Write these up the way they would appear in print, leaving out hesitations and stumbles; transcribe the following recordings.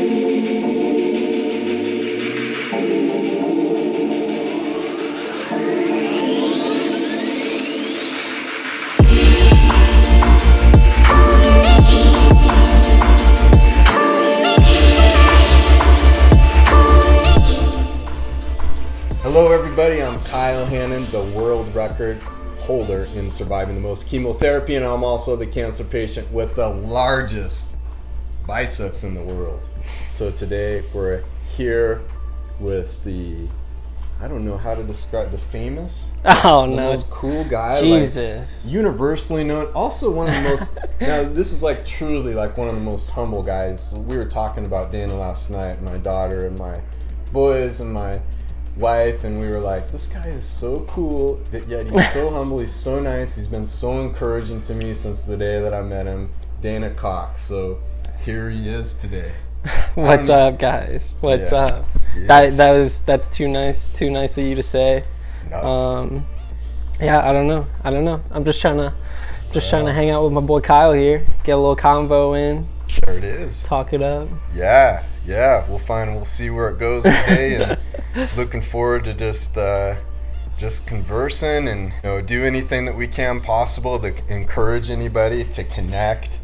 Hello everybody, I'm Kyle Hannon, the world record holder in surviving the most chemotherapy, and I'm also the cancer patient with the largest biceps in the world. So today we're here with the, I don't know how to describe, the famous, the most cool guy, Jesus, like, universally known, also one of the most, now this is like truly like one of the most humble guys. We were talking about Dana last night, my daughter and my boys and my wife, and we were like, this guy is so cool, but yet he's so humble, he's so nice, he's been so encouraging to me since the day that I met him. Dana Cox. So here he is today. What's up, guys? What's up? Yes. That's too nice of you to say. No. I don't know. I'm just trying to hang out with my boy Kyle here, get a little convo in. There it is. Talk it up. Yeah. We'll see where it goes today, and looking forward to just conversing and do anything that we can possible to encourage anybody to connect.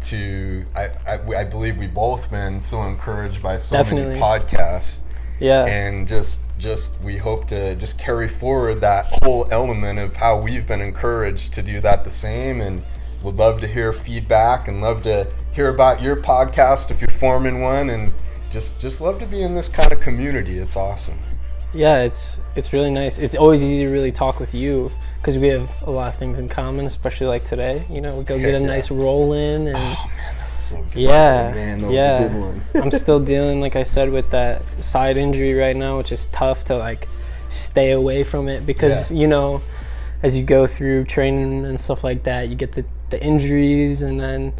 I believe we both been so encouraged by so many podcasts. Yeah. And just we hope to just carry forward that whole element of how we've been encouraged to do that the same, and would love to hear feedback and love to hear about your podcast if you're forming one, and just love to be in this kind of community. It's awesome. Yeah, it's really nice. It's always easy to really talk with you because we have a lot of things in common, especially like today. We go get a nice roll in. And, oh man, that was so good. Yeah, man, that was a good one. I'm still dealing, like I said, with that side injury right now, which is tough to like stay away from it because as you go through training and stuff like that, you get the injuries, and then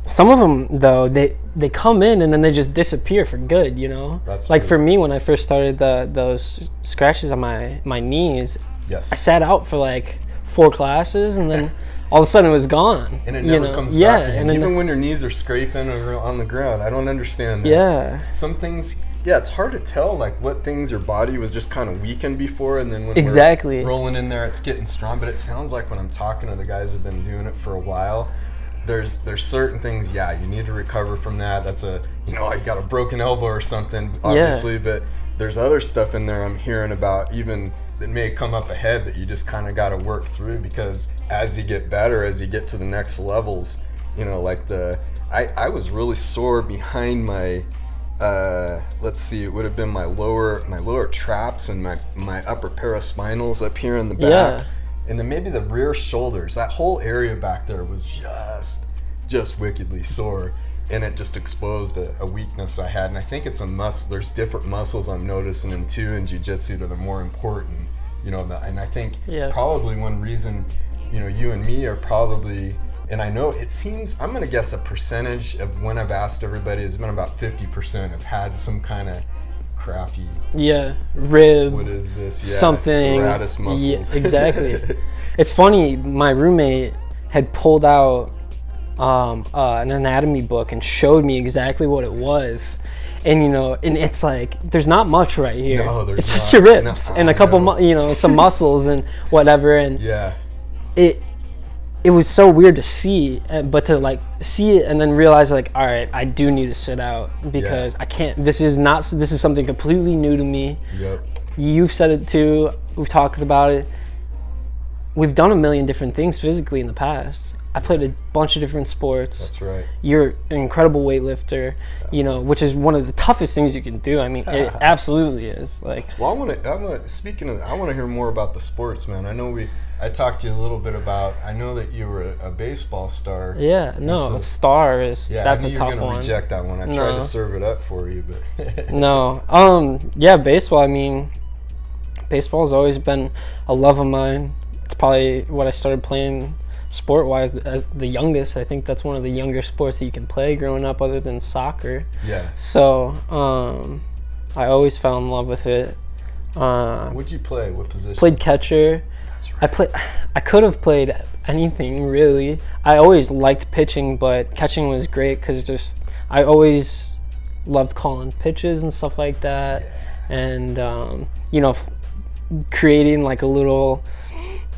some of them though they come in and then they just disappear for good. That's like true. For me, when I first started those scratches on my knees, I sat out for like 4 classes, and then all of a sudden it was gone. And it never comes back again. And even when your knees are scraping or on the ground, I don't understand that. Yeah. Some things. Yeah, it's hard to tell like what things your body was just kind of weakened before, and then when we're rolling in there, it's getting strong. But it sounds like when I'm talking to the guys who've been doing it for a while, there's certain things. Yeah, you need to recover from that. That's I got a broken elbow or something, obviously. Yeah. But there's other stuff in there I'm hearing about, even that may come up ahead that you just kind of got to work through, because as you get better, as you get to the next levels, like I was really sore behind my. Let's see, it would have been my lower traps and my upper paraspinals up here in the back, and then maybe the rear shoulders. That whole area back there was just wickedly sore, and it just exposed a weakness I had. And I think it's a muscle. There's different muscles I'm noticing in jiu-jitsu that are more important, and I think probably one reason, you and me are probably. And I know it seems, I'm going to guess a percentage of when I've asked everybody, it's been about 50% have had some kind of crappy rib. What is this? Yeah, something. Serratus muscles. Yeah, exactly. It's funny, my roommate had pulled out an anatomy book and showed me exactly what it was. And and it's like there's not much right here. No, there's it's just your ribs and a couple, some muscles and whatever. And it was so weird to see, but to like see it and then realize like, all right, I do need to sit out because I can't. This is something completely new to me. Yep. You've said it too. We've talked about it. We've done a million different things physically in the past. I played a bunch of different sports. That's right. You're an incredible weightlifter, which is one of the toughest things you can do. I mean, it absolutely is. Like, well, I want to hear more about the sports, man. I talked to you a little bit about. I know that you were a baseball star. Yeah, no, star is that's a tough one. You're gonna reject that one. I tried to serve it up for you, but no. Baseball. I mean, baseball's always been a love of mine. It's probably what I started playing sport-wise as the youngest. I think that's one of the younger sports that you can play growing up, other than soccer. Yeah. So, I always fell in love with it. What'd you play? What position? Played catcher. That's right. I could have played anything really. I always liked pitching, but catching was great because I always loved calling pitches and stuff like that, and creating like a little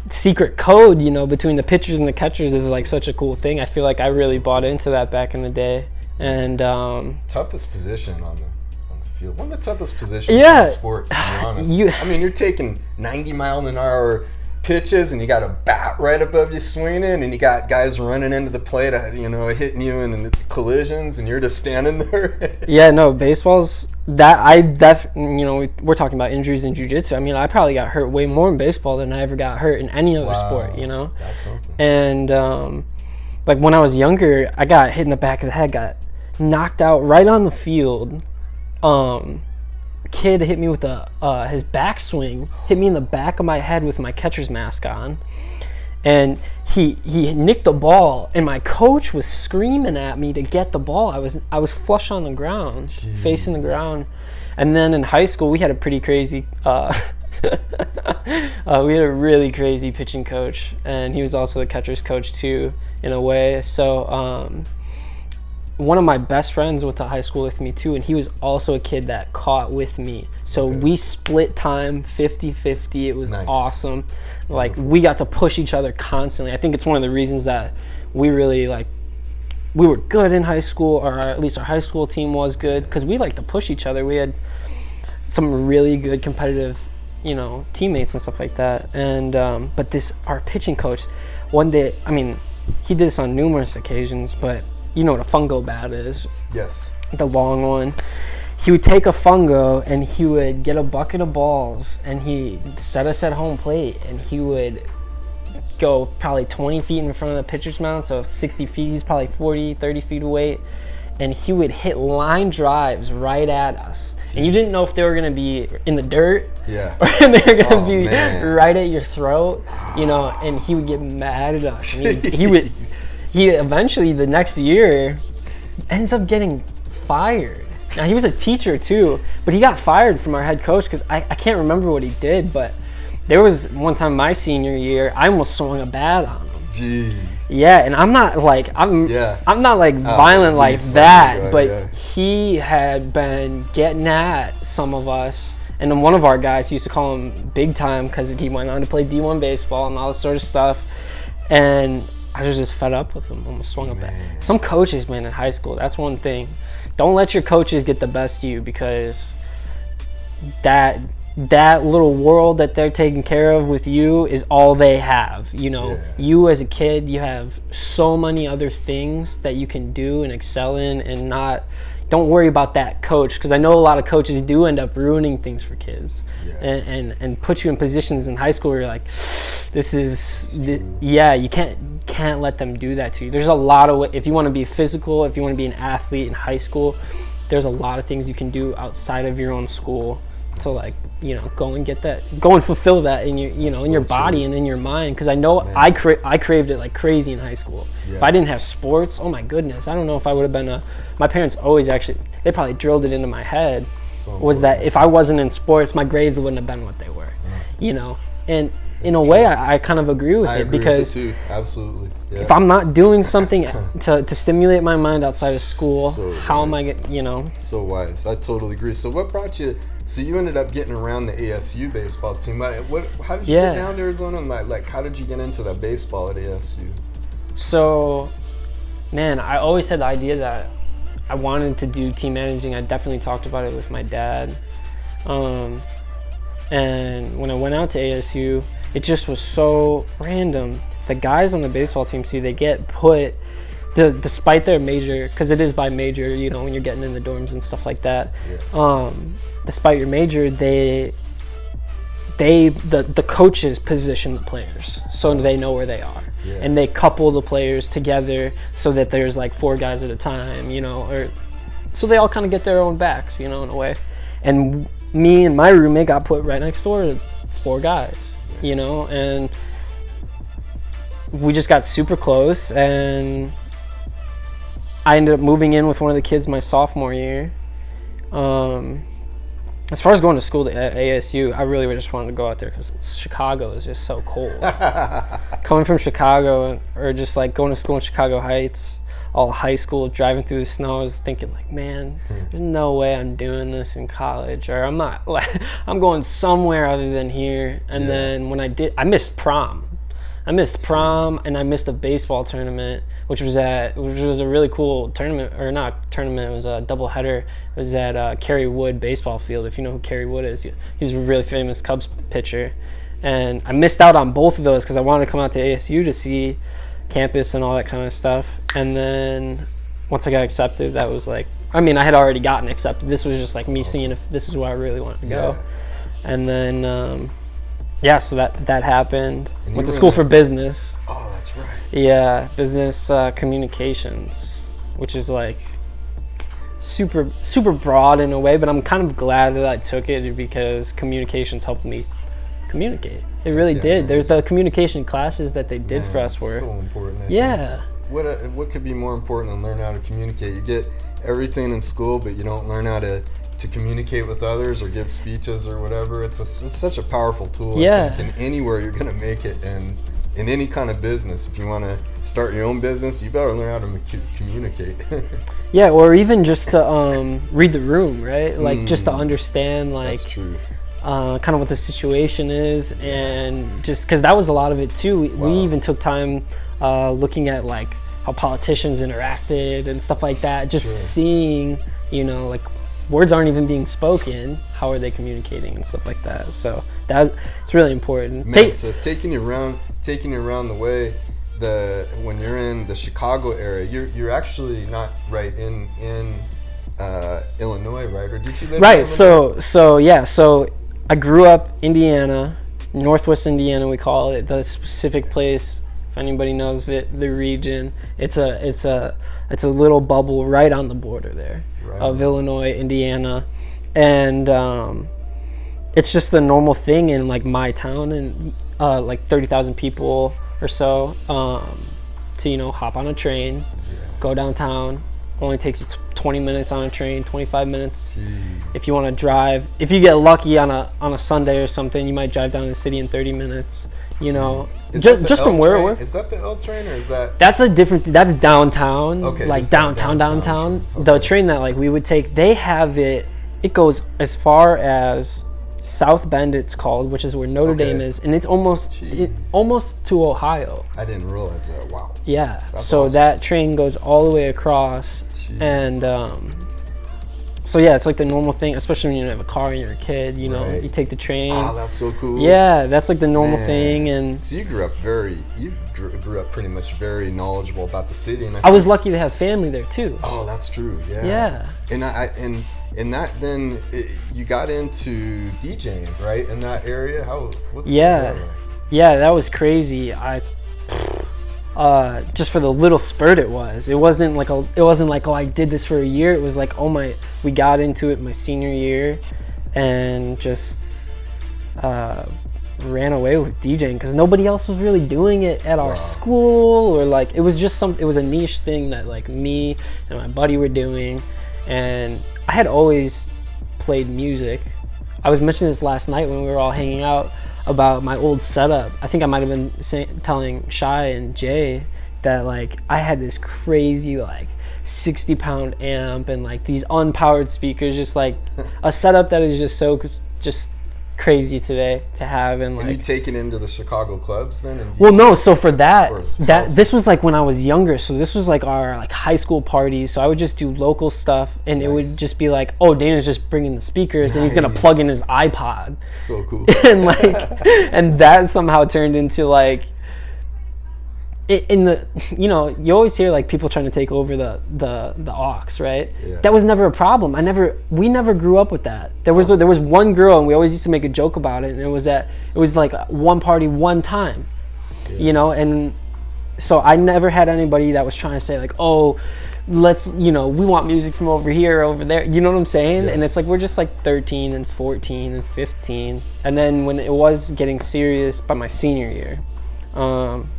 secret code, between the pitchers and the catchers is like such a cool thing. I feel like I really bought into that back in the day. And toughest position on the field. One of the toughest positions in sports, to be honest. You're taking 90-mile-an-hour pitches, and you got a bat right above you swinging, and you got guys running into the plate, hitting you in collisions, and you're just standing there. Yeah, no, baseball's we're talking about injuries in jiu-jitsu. I probably got hurt way more in baseball than I ever got hurt in any other sport, That's something. And like when I was younger, I got hit in the back of the head, got knocked out right on the field. Kid hit me with his backswing, hit me in the back of my head with my catcher's mask on, and he nicked the ball, and my coach was screaming at me to get the ball. I was flush on the ground. Jeez. Facing the ground. And then in high school we had a pretty crazy we had a really crazy pitching coach, and he was also the catcher's coach too, in a way. So one of my best friends went to high school with me too, and he was also a kid that caught with me. So we split time 50-50. It was awesome. Like, we got to push each other constantly. I think it's one of the reasons that we really, we were good in high school, or at least our high school team was good, because we liked to push each other. We had some really good competitive, teammates and stuff like that. And but our pitching coach, one day, he did this on numerous occasions, but you know what a fungo bat is? Yes. The long one. He would take a fungo and he would get a bucket of balls, and he set us at home plate, and he would go probably 20 feet in front of the pitcher's mound, so 60 feet, he's probably 40, 30 feet away, and he would hit line drives right at us. Jeez. And you didn't know if they were going to be in the dirt, or they were going to be right at your throat, and he would get mad at us. And he eventually, the next year, ends up getting fired. Now, he was a teacher too, but he got fired from our head coach because I can't remember what he did, but there was one time my senior year, I almost swung a bat on him. Jeez. Yeah, and I'm not like violent like that, but he had been getting at some of us, and then one of our guys used to call him Big Time because he went on to play D1 baseball and all this sort of stuff, and I was just fed up with him. Almost swung a bat. Some coaches, man, in high school, that's one thing. Don't let your coaches get the best of you, because that little world that they're taking care of with you is all they have. You as a kid, you have so many other things that you can do and excel in, and don't worry about that coach, because I know a lot of coaches do end up ruining things for kids, and put you in positions in high school where you're like, you can't let them do that to you. There's a lot of if you want to be physical, if you want to be an athlete in high school, there's a lot of things you can do outside of your own school to go and get that, go and fulfill that in your in your body and in your mind, because I know I craved it like crazy in high school. If I didn't have sports, oh my goodness, I don't know if I would have been my parents always they probably drilled it into my head, that if I wasn't in sports, my grades wouldn't have been what they were. And in a way, I kind of agree with it, because with it too. Absolutely. Yeah. If I'm not doing something to stimulate my mind outside of school, how am I So wise. I totally agree. So what brought you? So you ended up getting around the ASU baseball team. How did you get down to Arizona? And how did you get into that baseball at ASU? So, man, I always had the idea that I wanted to do team managing. I definitely talked about it with my dad. And when I went out to ASU, it just was so random. The guys on the baseball team, they get put, despite their major, because it is by major, when you're getting in the dorms and stuff like that. Yeah. Despite your major, the coaches position the players so they know where they are. Yeah. And they couple the players together so that there's 4 guys at a time, or so they all kind of get their own backs, in a way. And me and my roommate got put right next door to 4 guys, and we just got super close, and I ended up moving in with one of the kids my sophomore year. as far as going to school at ASU, I really just wanted to go out there because Chicago is just so cold. Coming from Chicago, or just like going to school in Chicago Heights, all high school, driving through the snow, I was thinking like, man, there's no way I'm doing this in college, or I'm not, like, I'm going somewhere other than here. And then when I missed prom. And I missed a baseball tournament, which was a really cool tournament, or not tournament, it was a doubleheader. It was at Kerry Wood baseball field. If you know who Kerry Wood is, he's a really famous Cubs pitcher. And I missed out on both of those because I wanted to come out to ASU to see campus and all that kind of stuff. And then once I got accepted, that was like, I mean, I had already gotten accepted. This was just like me seeing if this is where I really wanted to go. And then so that happened. Went to school for business. Oh, that's right. Yeah, business communications, which is like super broad in a way, but I'm kind of glad that I took it because communications helped me communicate. It really did. There's the communication classes that they did for us were so important. Yeah. What could be more important than learn how to communicate? You get everything in school, but you don't learn how to communicate with others or give speeches or whatever. It's such a powerful tool. I think, and anywhere you're gonna make it, and in any kind of business, if you want to start your own business, you better learn how to communicate. Yeah, or even just to read the room, right? Like just to understand, like, that's true. Kind of what the situation is, and just because that was a lot of it too. We even took time looking at like how politicians interacted and stuff like that. Just seeing, like, words aren't even being spoken. How are they communicating and stuff like that? So it's really important. Man, so taking you around the way, when you're in the Chicago area, you're actually not right in Illinois, right? Or did you live right? in Illinois? So I grew up Indiana, Northwest Indiana, we call it, the specific place. If anybody knows it, the region, it's a little bubble right on the border there of Illinois, Indiana, and it's just the normal thing in like my town, and like 30,000 people or so, to hop on a train, go downtown. Only takes 20 minutes on a train, 25 minutes. Jeez. If you want to drive, if you get lucky on a Sunday or something, you might drive down the city in 30 minutes. Just from where we're. Is that the L train, or is that? That's downtown. Okay. Like downtown. Okay. The train that like we would take, they have it. It goes as far as South Bend, it's called, which is where Notre Dame is, and it's almost to Ohio. I didn't realize that. Wow. Yeah. That's so awesome. that train goes all the way across. Jeez. And it's like the normal thing, especially when you have a car and you're a kid. You take the train. Oh, that's so cool. Yeah, that's like the normal thing. And so you grew up pretty much very knowledgeable about the city. And I was lucky to have family there too. Oh, that's true. Yeah. Yeah. And that then you got into DJing, right? In that area, what's that like? Yeah, that was crazy. Just for the little spurt it wasn't like oh, I did this for a year. It was like, we got into it my senior year, and just ran away with DJing because nobody else was really doing it at our school, or like it was a niche thing that like me and my buddy were doing. And I had always played music. I was mentioning this last night when we were all hanging out about my old setup. I think I might have been telling Shai and Jay that like I had this crazy like 60-pound amp and like these unpowered speakers, just like a setup that is just crazy today to have. And you taken into the Chicago clubs then? Well, no. So for that this was like when I was younger. So this was like our like high school parties. So I would just do local stuff, and it would just be like, oh, Dana's just bringing the speakers, and he's gonna plug in his iPod. So cool. And like, and that somehow turned into like, in the, you always hear like people trying to take over the aux, right? Yeah. That was never a problem. We never grew up with that. There was one girl, and we always used to make a joke about it, and it was like one party one time, and so I never had anybody that was trying to say like, oh, let's, we want music from over here, over there. You know what I'm saying? Yes. And it's like we're just like 13 and 14 and 15, and then when it was getting serious by my senior year,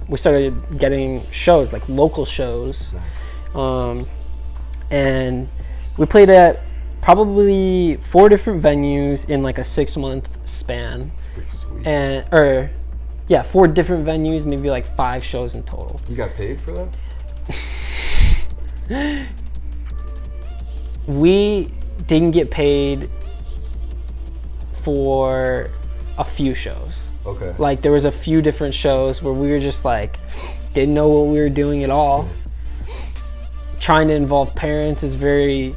we started getting shows, like local shows. Nice. And we played at probably 4 different venues in like a 6-month span. That's pretty sweet. 4 different venues, maybe like 5 shows in total. You got paid for that? We didn't get paid for a few shows. Okay. Like there was a few different shows where we were just like, didn't know what we were doing at all. Trying to involve parents is very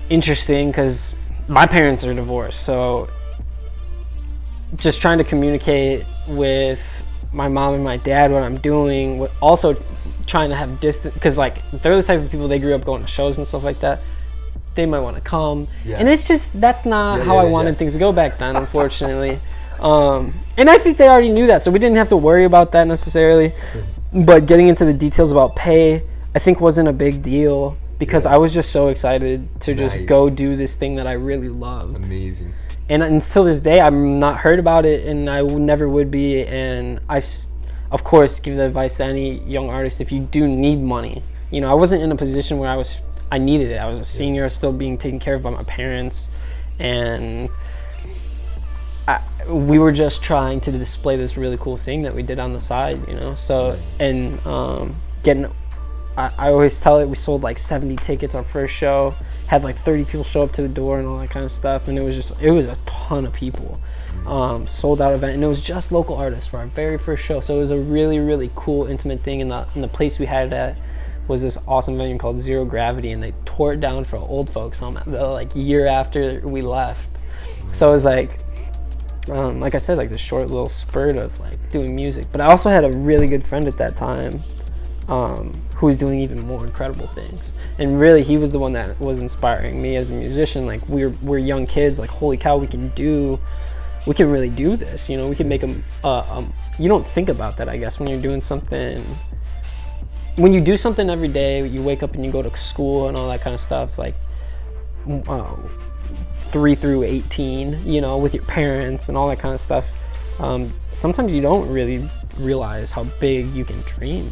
interesting because my parents are divorced, so just trying to communicate with my mom and my dad what I'm doing, also trying to have distance, because like they're the type of people, they grew up going to shows and stuff like that. They might want to come, and it's just, that's not how I wanted things to go back then, unfortunately. And I think they already knew that, so we didn't have to worry about that necessarily. But getting into the details about pay, I think wasn't a big deal, because I was just so excited to just go do this thing that I really loved. Amazing. And until this day, I'm not heard about it, and I never would be. And I, of course, give the advice to any young artist: if you do need money, you know, I wasn't in a position where I needed it. I was a senior, still being taken care of by my parents, and we were just trying to display this really cool thing that we did on the side, you know. So, and I always tell it, we sold like 70 tickets our first show, had like 30 people show up to the door and all that kind of stuff, and it was a ton of people. Sold out event, and it was just local artists for our very first show. So it was a really, really cool, intimate thing. And the place we had it at was this awesome venue called Zero Gravity, and they tore it down for old folks home like year after we left. So it was like I said, like this short little spurt of like doing music. But I also had a really good friend at that time who was doing even more incredible things, and really he was the one that was inspiring me as a musician. Like we're young kids, like holy cow, we can really do this, you know. We can make you don't think about that, I guess, when you're doing something. When you do something every day, you wake up and you go to school and all that kind of stuff, like 3 through 18, you know, with your parents and all that kind of stuff. Sometimes you don't really realize how big you can dream,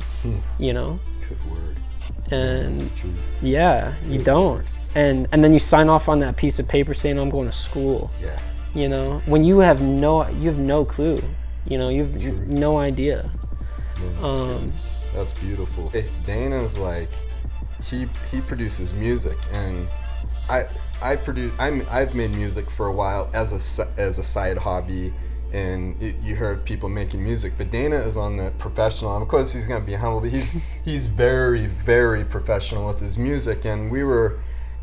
you know. Good word. And you don't. And then you sign off on that piece of paper saying, I'm going to school. Yeah. You know, when you have no clue, you know, you've no idea. That's beautiful. Hey, Dana's like, he produces music, and I've made music for a while as a side hobby, and you hear of people making music, but Dana is on the professional. Of course, he's gonna be humble, but he's very, very professional with his music, and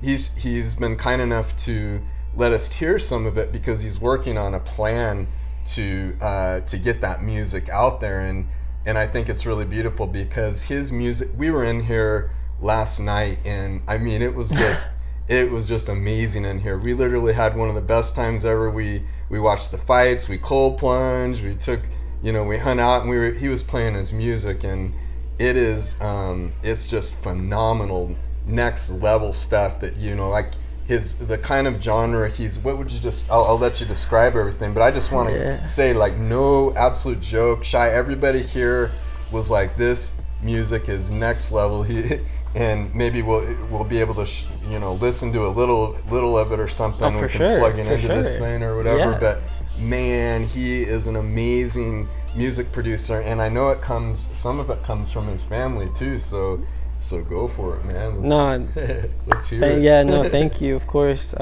he's been kind enough to let us hear some of it, because he's working on a plan to get that music out there. And I think it's really beautiful, because his music, we were in here last night, and I mean, it was just amazing in here. We literally had one of the best times ever. We watched the fights, we cold plunged, we took, you know, we hung out, and he was playing his music, and it is, it's just phenomenal, next level stuff that, you know, like the kind of genre what would you I'll let you describe everything, but I just want to say, like, no absolute joke, Shy, everybody here was like, this music is next level. And maybe we'll be able to you know, listen to a little of it or something. We can plug it into this thing or whatever. But man, he is an amazing music producer, and I know some of it comes from his family too, so go for it, man. Let's hear it. Yeah, no, thank you, of course.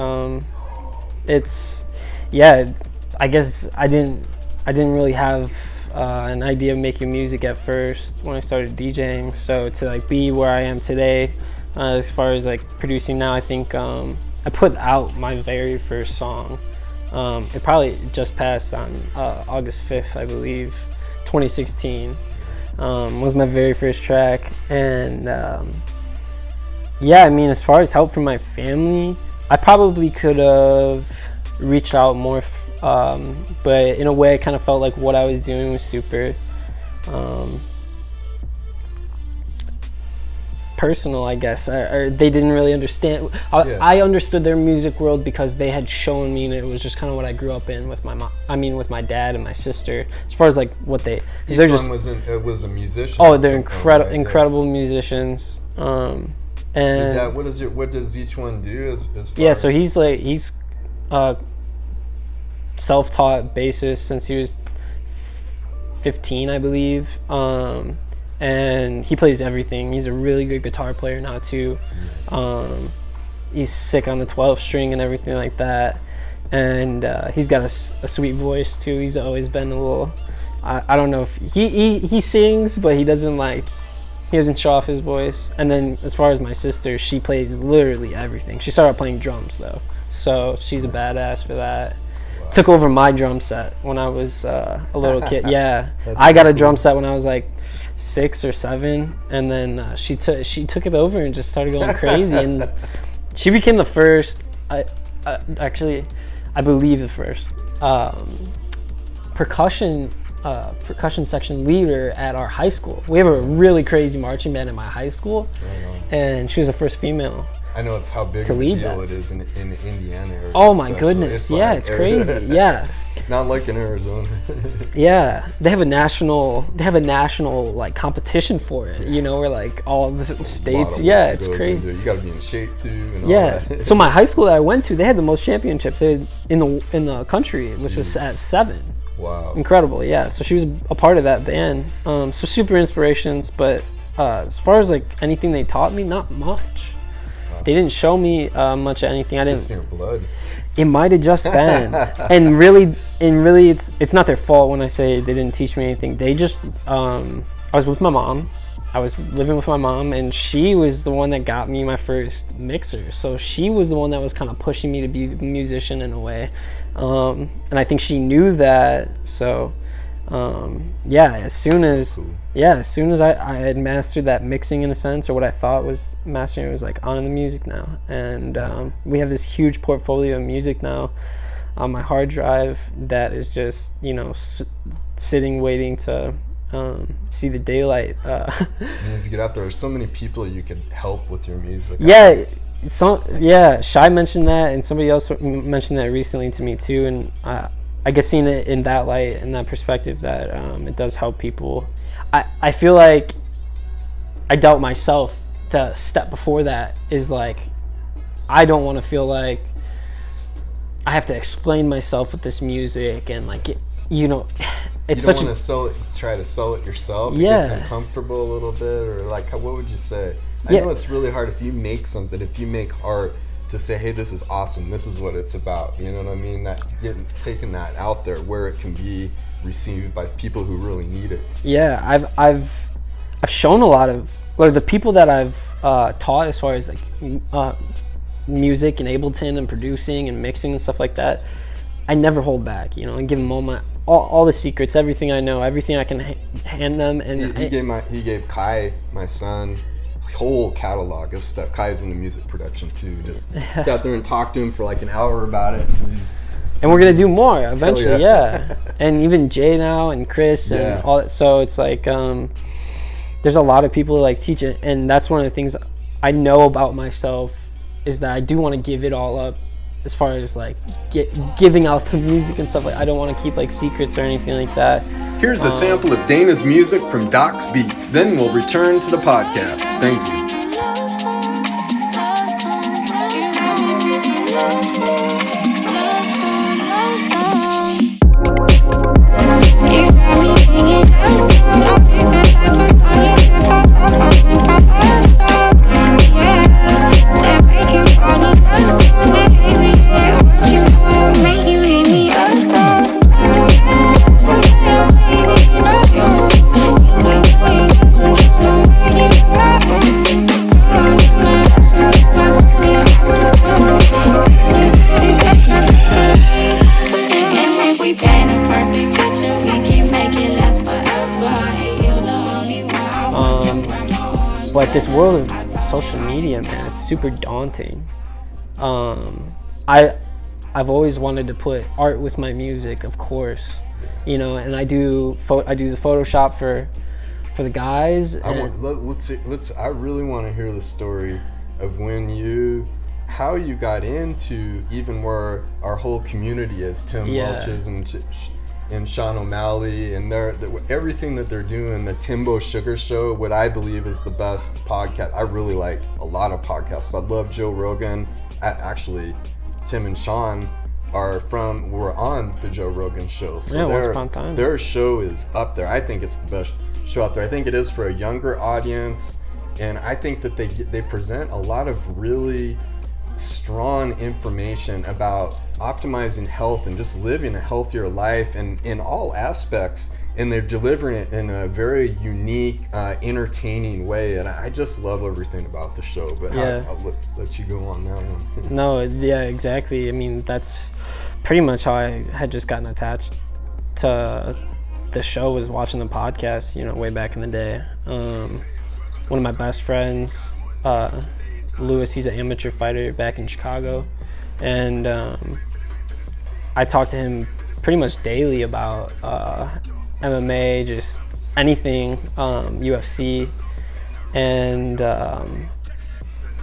It's, I guess I didn't really have an idea of making music at first when I started DJing. So to like be where I am today, as far as like producing now, I think I put out my very first song. It probably just passed on August 5th, I believe, 2016. Was my very first track. And I mean, as far as help from my family, I probably could have reached out more, but in a way I kind of felt like what I was doing was super personal, I guess, or they didn't really understand. I understood their music world because they had shown me, and it was just kind of what I grew up in with my mom. I mean, with my dad and my sister. As far as like what they, they're just was a musician. Oh, they're incredible musicians. And Dad, what does each one do as far yeah, so he's self-taught bassist since he was 15, I believe. And he plays everything. He's a really good guitar player now too. He's sick on the 12 string and everything like that. And he's got a sweet voice too. He's always been a little, I don't know if he sings, but he doesn't show off his voice. And then as far as my sister, she plays literally everything. She started playing drums though, so she's a badass for that. Wow. Took over my drum set when I was a little kid. Yeah, I got a drum set when I was like 6 or 7, and then she took it over and just started going crazy. And she became the first, I believe the first percussion section leader at our high school. We have a really crazy marching band in my high school, and she was the first female. I know it's how big of a deal it is in Indiana area. Oh my goodness, it's crazy. Yeah. Not like in Arizona. Yeah, they have a national like competition for it. You know, where like all the states. Yeah, it's crazy. You got to be in shape too. And all that. So my high school that I went to, they had the most championships in the country, which was at 7. Wow. Incredible. Yeah. So she was a part of that band. So super inspirations, but as far as like anything they taught me, not much. They didn't show me much of anything. I didn't. Just in your blood. It might have just been, and really, it's not their fault when I say they didn't teach me anything. They just, I was with my mom. I was living with my mom, and she was the one that got me my first mixer. So she was the one that was kind of pushing me to be a musician in a way, and I think she knew that. So, as soon as I had mastered that mixing in a sense, or what I thought was mastering, it was like on the music now. And we have this huge portfolio of music now on my hard drive that is just, sitting waiting to see the daylight. You need to get out there. There's so many people you can help with your music. Shai mentioned that, and somebody else mentioned that recently to me too. And I guess seeing it in that light, in that perspective, that it does help people. I feel like I doubt myself. The step before that is like, I don't want to feel like I have to explain myself with this music, and like, it's you don't want to try to sell it yourself. It gets uncomfortable a little bit, or like, what would you say? I know it's really hard if you make something, if you make art, to say, hey, this is awesome, this is what it's about. You know what I mean? That taking that out there where it can be received by people who really need it. Yeah, I've shown a lot of, like, the people that I've taught as far as like music in Ableton and producing and mixing and stuff like that. I never hold back, and give them all the secrets, everything I know, everything I can hand them. And he gave Kai, my son, whole catalog of stuff. Kai's into music production too. Just sat there and talked to him for like an hour about it. So and we're gonna do more eventually. And even Jay now and Chris and all that. So it's like there's a lot of people who like teach it, and that's one of the things I know about myself, is that I do want to give it all up as far as like giving out the music and stuff. Like, I don't want to keep like secrets or anything like that. Here's a sample of Dana's music from Doxbeats. Then we'll return to the podcast. Thank you. But this world of social media, man, it's super daunting. I've always wanted to put art with my music, of course, and I do the Photoshop for the guys. I really want to hear the story of how you got into even where our whole community is, Tim Welch's, and and Sean O'Malley, and everything that they're doing, the Timbo Sugar Show, what I believe is the best podcast. I really like a lot of podcasts. I love Joe Rogan. Actually, Tim and Sean were on the Joe Rogan show. So their show is up there. I think it's the best show out there. I think it is for a younger audience, and I think that they present a lot of really strong information about optimizing health and just living a healthier life, and in all aspects, and they're delivering it in a very unique, entertaining way, and I just love everything about the show. But I'll let you go on that one. No, yeah, exactly. I mean, that's pretty much how I had just gotten attached to the show, was watching the podcast, way back in the day. One of my best friends, Lewis, he's an amateur fighter back in Chicago, and I talk to him pretty much daily about MMA, just anything, UFC, and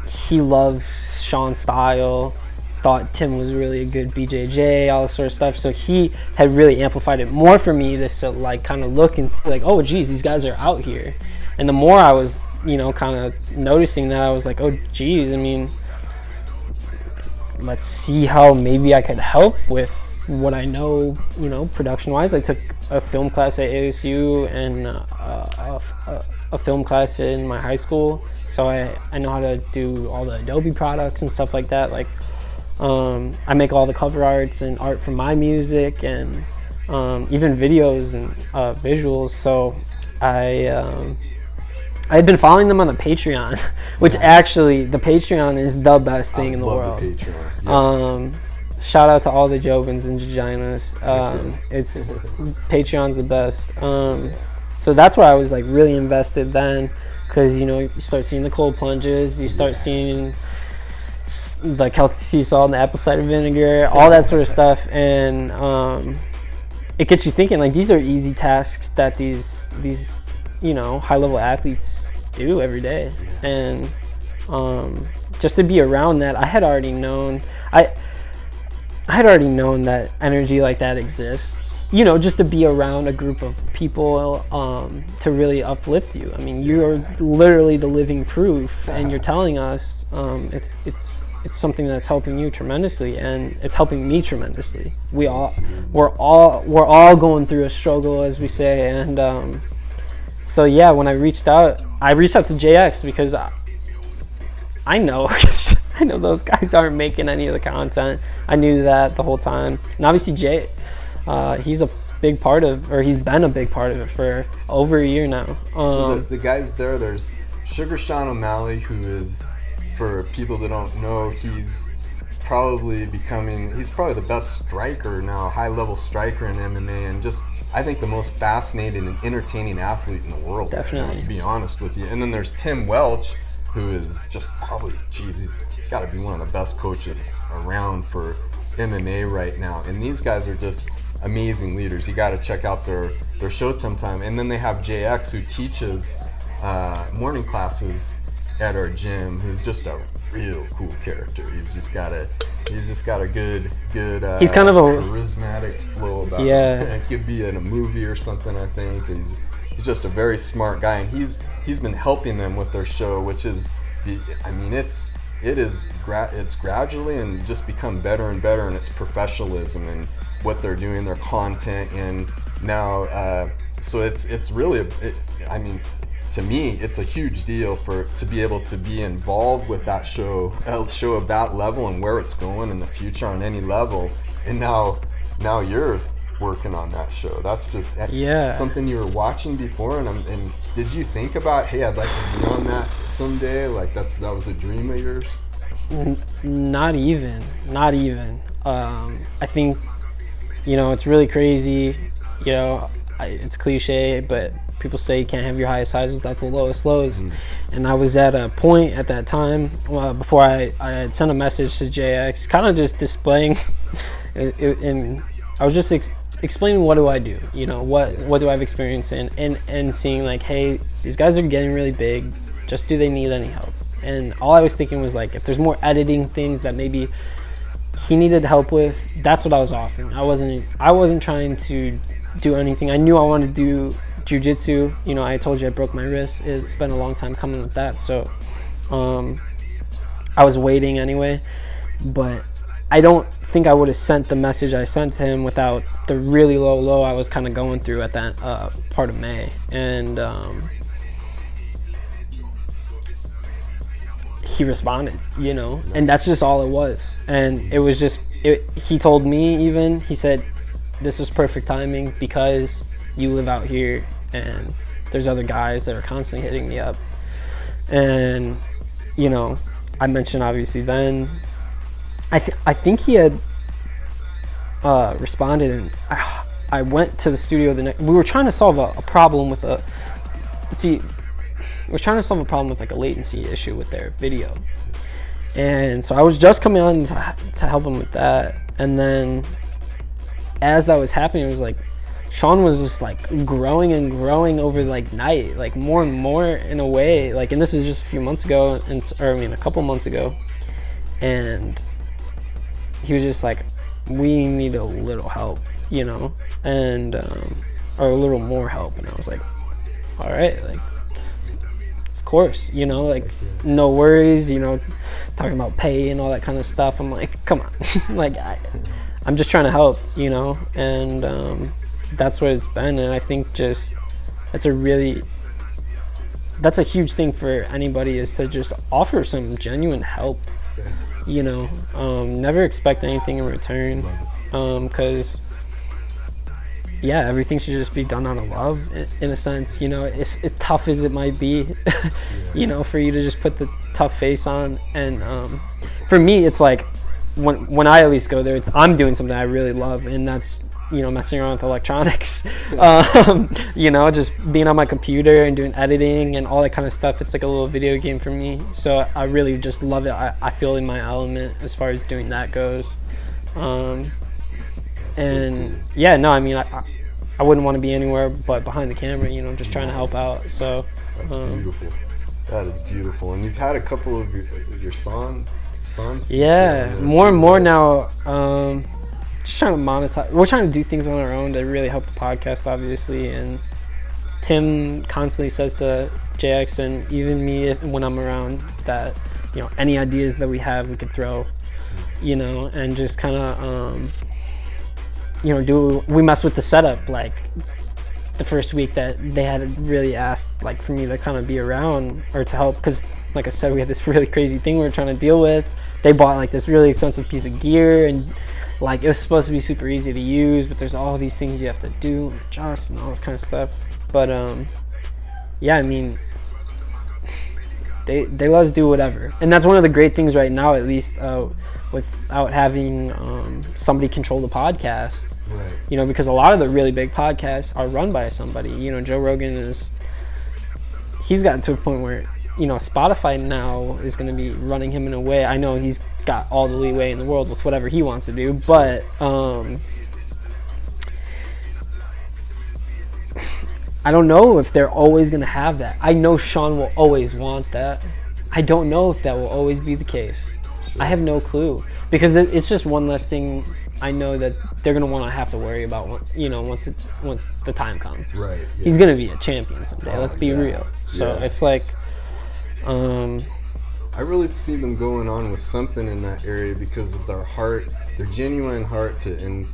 he loves Sean's style, thought Tim was really a good BJJ, all this sort of stuff, so he had really amplified it more for me, just to like kind of look and see like, oh geez, these guys are out here. And the more I was kind of noticing that, I was like, oh geez, I mean, let's see how maybe I could help with what I know, production wise. I took a film class at ASU and a film class in my high school, so I know how to do all the Adobe products and stuff like that. Like I make all the cover arts and art for my music, and even videos and visuals. So I had been following them on the Patreon, which actually the Patreon is the best thing in the world. The Patreon. Yes. Shout out to all the Jovans and Giginas. It's Patreon's the best. So that's where I was like really invested then, because you start seeing the cold plunges, you start seeing the Celtic sea salt and the apple cider vinegar, all that sort of stuff, and it gets you thinking like these are easy tasks that these high-level athletes do every day. And just to be around that, I had already known that energy like that exists, just to be around a group of people to really uplift you. I mean, you're literally the living proof, and you're telling us it's something that's helping you tremendously, and it's helping me tremendously. We're all going through a struggle, as we say, and so yeah, when I reached out to JX, because I know I know those guys aren't making any of the content. I knew that the whole time. And obviously Jay, he's been a big part of it for over a year now. So the guys there's Sugar Sean O'Malley, who is, for people that don't know, he's probably the best striker now, high-level striker in MMA, and just, I think, the most fascinating and entertaining athlete in the world. Definitely. Right now, to be honest with you. And then there's Tim Welch, who is just probably, he's got to be one of the best coaches around for MMA right now. And these guys are just amazing leaders. You got to check out their show sometime. And then they have JX, who teaches morning classes at our gym, who's just a real cool character. He's just got a good he's kind of a charismatic flow about him. It could be in a movie or something, I think. He's just a very smart guy, and he's been helping them with their show, which is it's gradually and just become better and better in its professionalism and what they're doing, their content, and now so it's really to me, it's a huge deal to be able to be involved with that show, a show of that level and where it's going in the future on any level. And now you're working on that show. That's just something you were watching before. And did you think about, hey, I'd like to be on that someday? Like that was a dream of yours? Not even. I think, it's really crazy. It's cliche, but people say you can't have your highest highs without the lowest lows. And I was at a point at that time before I had sent a message to JX, kind of just displaying and I was just explaining what do I do, what do I have experience in, and seeing like, hey, these guys are getting really big, just do they need any help? And all I was thinking was like, if there's more editing things that maybe he needed help with, that's what I was offering. I wasn't trying to do anything. I knew I wanted to do jiu-jitsu. You know, I told you I broke my wrist. It's been a long time coming with that, so I was waiting anyway. But I don't think I would have sent the message I sent to him without the really low I was kind of going through at that part of May. And he responded, you know, and that's just all it was. And it was just, he told me even, he said, this was perfect timing because you live out here and there's other guys that are constantly hitting me up. And, you know, I mentioned obviously then, I think he had responded, and I went to the studio the next, we were trying to solve a problem with we're trying to solve a problem with like a latency issue with their video. And so I was just coming on to help them with that. And then as that was happening, it was like Sean was just like growing and growing over like night, like more and more in a way. Like, and this is just a few months ago, a couple months ago. And he was just like, we need a little help, you know, and or a little more help. And I was like, all right, like, course, you know, like, no worries, you know, talking about pay and all that kind of stuff. I'm like, come on. Like, I'm just trying to help, you know, and that's what it's been. And I think just that's a huge thing for anybody, is to just offer some genuine help, you know. Never expect anything in return, because yeah, everything should just be done out of love, in a sense, you know. It's as tough as it might be, you know, for you to just put the tough face on. And for me, it's like when I at least go there, I'm doing something I really love, and that's, you know, messing around with electronics. You know, just being on my computer and doing editing and all that kind of stuff. It's like a little video game for me, so I really just love it. I feel in my element as far as doing that goes. And yeah, no, I mean, I wouldn't want to be anywhere but behind the camera, you know, just trying to help out. So that's beautiful. That is beautiful. And you've had a couple of your songs. Yeah, more and more now. Just trying to monetize. We're trying to do things on our own to really help the podcast, obviously. And Tim constantly says to JX and even me when I'm around that, you know, any ideas that we have, we could throw, you know, and just kind of you know, we mess with the setup. Like the first week that they had really asked, like, for me to kind of be around or to help, because like I said, we had this really crazy thing we were trying to deal with. They bought like this really expensive piece of gear, and like it was supposed to be super easy to use, but there's all these things you have to do and adjust and all that kind of stuff. But yeah, I mean, they let us do whatever, and that's one of the great things right now, at least without having somebody control the podcast. Right. You know, because a lot of the really big podcasts are run by somebody. You know, Joe Rogan he's gotten to a point where, you know, Spotify now is going to be running him in a way. I know he's got all the leeway in the world with whatever he wants to do, but I don't know if they're always going to have that. I know Sean will always want that. I don't know if that will always be the case. I have no clue, because it's just one less thing I know that they're going to want to have to worry about, you know, once the time comes. Right. Yeah. He's going to be a champion someday. Let's be real. So it's like, I really see them going on with something in that area because of their heart, their genuine heart and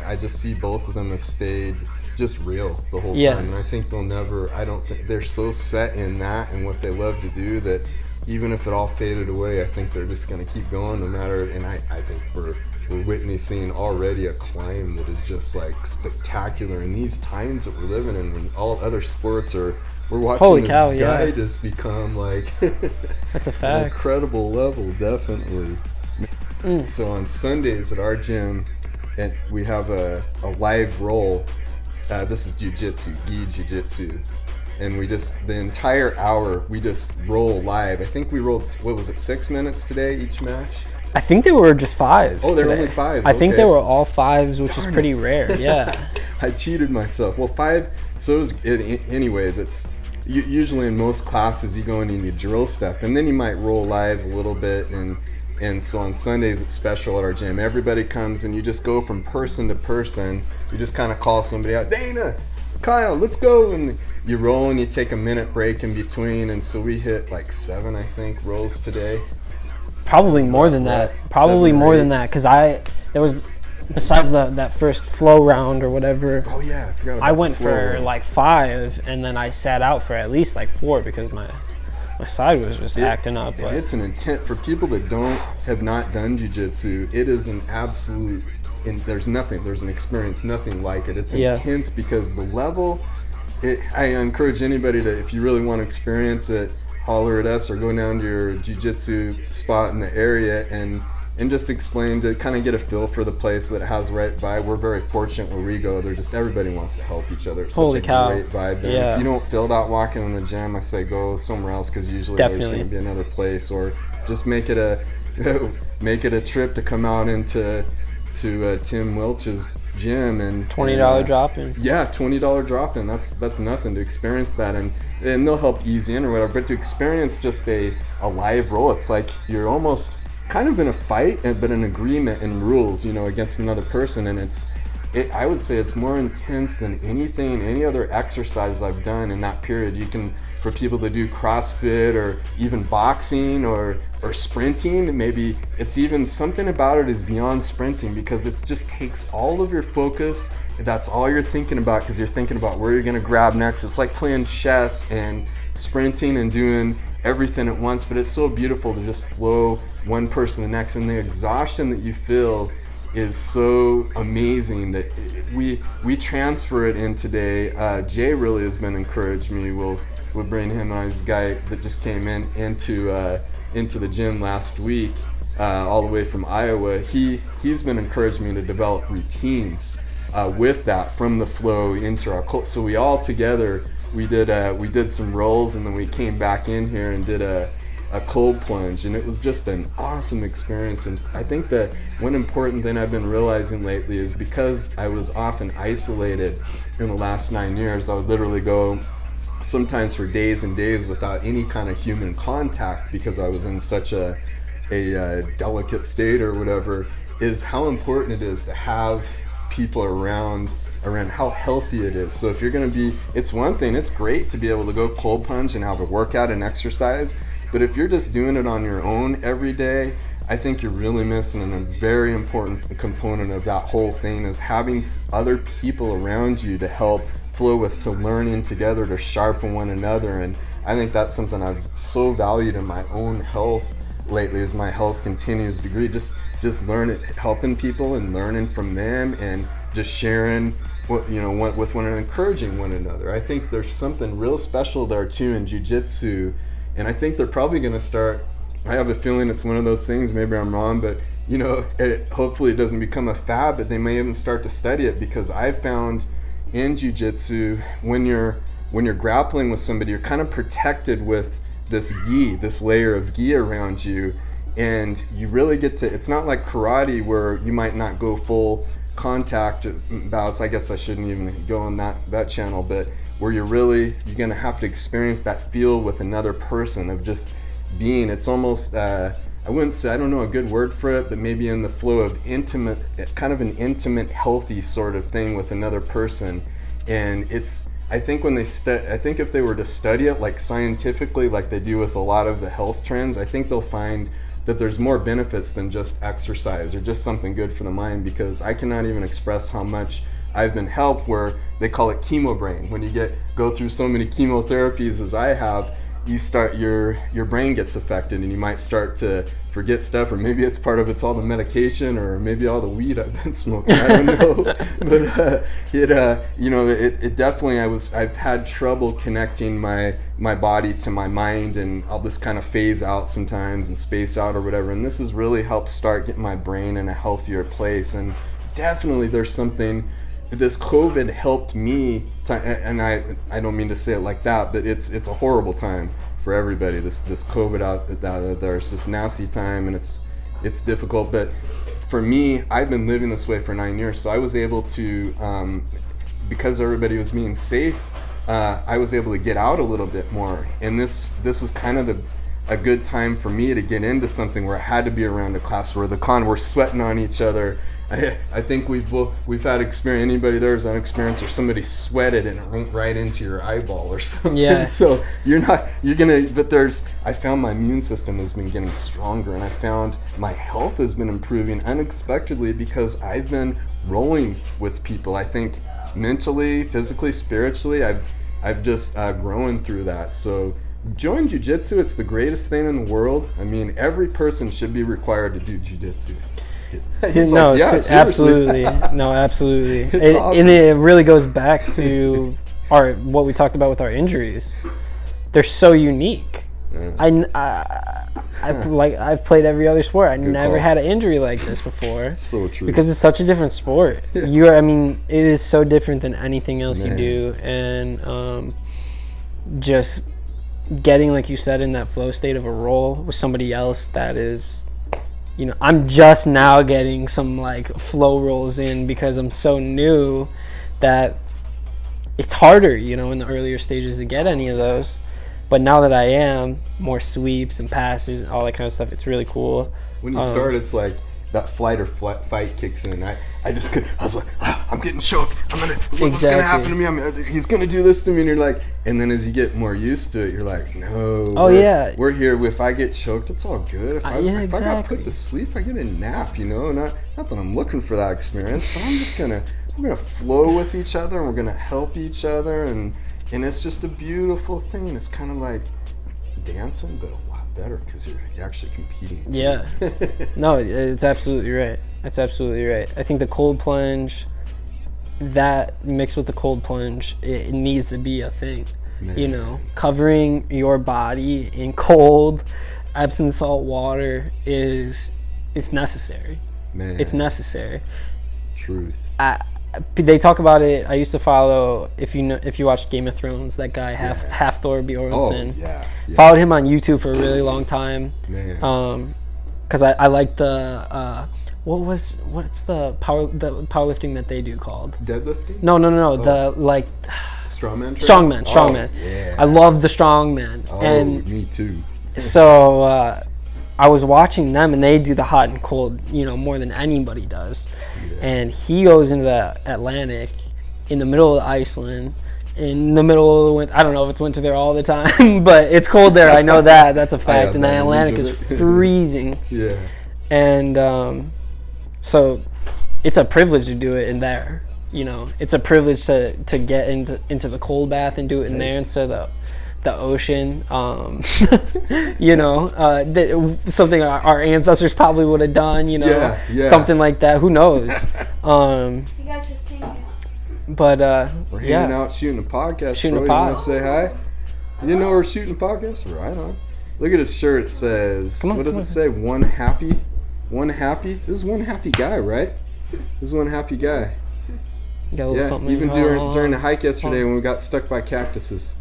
I just see both of them have stayed just real the whole time. And I think I don't think they're so set in that and what they love to do that even if it all faded away, I think they're just going to keep going no matter. And I think we're witnessing already a climb that is just like spectacular in these times that we're living in, when all other sports are, we're watching guy just become like that's a fact, an incredible level, definitely. So on Sundays at our gym, and we have a live roll. This is jiu-jitsu, and we just, the entire hour we just roll live. I think we rolled, what was it, 6 minutes today each match? I think they were just 5s. Oh, they're today. only 5s. I think they were all 5s, which is pretty rare. Yeah. I cheated myself. Well, 5. So anyways, it's usually in most classes you go in and you drill stuff, and then you might roll live a little bit, and And so on Sundays it's special at our gym. Everybody comes and you just go from person to person. You just kind of call somebody out, Dana, Kyle, let's go. And you roll and you take a minute break in between. And so we hit like 7, I think, rolls today. Probably more than that. Probably more than that. Because there was, besides that first flow round or whatever. Oh yeah, I forgot about I went for like 5 and then I sat out for at least like 4 because my side was just acting up. But it's an intent for people that have not done jiu-jitsu. It is an absolute, and there's an experience, nothing like it. It's intense because the level. I encourage anybody to, if you really want to experience it, holler at us or go down to your jiu-jitsu spot in the area and just explain, to kind of get a feel for the place that it has right by. We're very fortunate where we go. Everybody wants to help each other. It's Holy such a cow. great vibe there. Yeah. If you don't feel that walking in the gym, I say go somewhere else because usually there's going to be another place, or just make it a trip to come out into Tim Welch's gym and $20 drop in. Yeah, $20 drop in. That's nothing to experience that, and they'll help ease in or whatever. But to experience just a live roll, it's like you're almost kind of in a fight, but an agreement and rules, against another person, and I would say it's more intense than any other exercise I've done in that period. For people that do CrossFit or even boxing or sprinting, maybe it's even something about it is beyond sprinting, because it just takes all of your focus. That's all you're thinking about, because you're thinking about where you're going to grab next. It's like playing chess and sprinting and doing everything at once, but it's so beautiful to just flow one person to the next, and the exhaustion that you feel is so amazing that we transfer it in today. Jay really has been encouraging me. We'll bring him on. He's a guy that just came into the gym last week, all the way from Iowa. He's been encouraging me to develop routines with that, from the flow into our culture. So we all together, we did some rolls, and then we came back in here and did a cold plunge, and it was just an awesome experience. And I think that one important thing I've been realizing lately is, because I was often isolated in the last 9 years, I would literally go sometimes for days and days without any kind of human contact because I was in such a delicate state or whatever, is how important it is to have people around how healthy it is. So if you're going to be, it's one thing, it's great to be able to go cold plunge and have a workout and exercise, but if you're just doing it on your own every day, I think you're really missing a very important component of that whole thing, is having other people around you to help flow with, to learn in together, to sharpen one another. And I think that's something I've so valued in my own health lately, as my health continues to degree, just helping people and learning from them, and just sharing with one another, encouraging one another. I think there's something real special there too in jiu-jitsu, and I think they're probably going to start, I have a feeling it's one of those things, maybe I'm wrong, but hopefully it doesn't become a fad, but they may even start to study it, because I've found in jiu-jitsu, when you're grappling with somebody, you're kind of protected with this layer of gi around you, and you really get to, it's not like karate where you might not go full contact bouts. I guess I shouldn't even go on that channel, but where you're going to have to experience that feel with another person of just being, it's almost, I wouldn't say, I don't know a good word for it, but maybe in the flow of intimate, kind of an intimate, healthy sort of thing with another person. And it's, I think I think if they were to study it like scientifically, like they do with a lot of the health trends, I think they'll find that there's more benefits than just exercise or just something good for the mind, because I cannot even express how much I've been helped, where they call it chemo brain. When you go through so many chemotherapies as I have, you start, your brain gets affected, and you might start to forget stuff, or maybe it's all the medication, or maybe all the weed I've been smoking, I don't know. But it definitely, I've had trouble connecting my body to my mind, and I'll just kind of phase out sometimes and space out or whatever, and this has really helped start getting my brain in a healthier place. And definitely there's something, this COVID helped me, and I don't mean to say it like that, but it's a horrible time for everybody. This COVID out there, it's just nasty time, and it's difficult. But for me, I've been living this way for 9 years, so I was able to, because everybody was being safe, I was able to get out a little bit more. And this was kind of a good time for me to get into something where I had to be around a class where we're sweating on each other. I think we've had experience. Anybody there has an experience where somebody sweated and it went right into your eyeball or something. Yeah. So I found my immune system has been getting stronger, and I found my health has been improving unexpectedly because I've been rolling with people. I think mentally, physically, spiritually, I've just grown through that. So join jiu-jitsu. It's the greatest thing in the world. I mean, every person should be required to do jiu-jitsu. Absolutely. No, absolutely. Awesome. And it really goes back to what we talked about with our injuries. They're so unique. Yeah. I've played every other sport. I never had an injury like this before. So true. Because it's such a different sport. Yeah. It is so different than anything else you do, and just getting, like you said, in that flow state of a roll with somebody else that is. I'm just now getting some like flow rolls in because I'm so new that it's harder, in the earlier stages to get any of those. But now that I am, more sweeps and passes and all that kind of stuff, it's really cool. When you start, it's like that flight or fight kicks in. I was like, I'm getting choked. What's going to happen to me? He's going to do this to me. And you're like, and then as you get more used to it, you're like, no. We're here. If I get choked, it's all good. If I got put to sleep, I get a nap, Not that I'm looking for that experience, but we're going to flow with each other, and we're going to help each other. And it's just a beautiful thing. It's kind of like dancing, but a lot better because you're actually competing too. Yeah. No, it's absolutely right. That's absolutely right. I think the cold plunge, that mixed with the cold plunge, it needs to be a thing. Man. Covering your body in cold Epsom salt water it's necessary. Man. It's necessary. Truth. They talk about it. I used to follow, if you watch Game of Thrones, that guy Hafthor Bjornsson. Oh, yeah. Followed him on YouTube for a really long time. Man. Because I like the what's the powerlifting that they do called? Deadlifting? No. The like strongman. Strongman. Yeah. I love the strongman. Oh, and me too. So I was watching them, and they do the hot and cold, more than anybody does. Yeah. And he goes into the Atlantic in the middle of Iceland, in the middle of the winter. I don't know if it's winter there all the time, but it's cold there. I know that. That's a fact. And the Atlantic is freezing. Yeah. And so it's a privilege to do it in there. It's a privilege to get into the cold bath and do it in there instead of the ocean. Something our ancestors probably would have done. Something like that. Who knows? You guys just hanging out. But we're hanging out, shooting a podcast. Shooting bro. a pod. You want to say hi? You know we're shooting a podcast? Right on. Look at his shirt. It says, what does it say? One happy? This is one happy guy, right? This is one happy guy. Even during the hike yesterday when we got stuck by cactuses.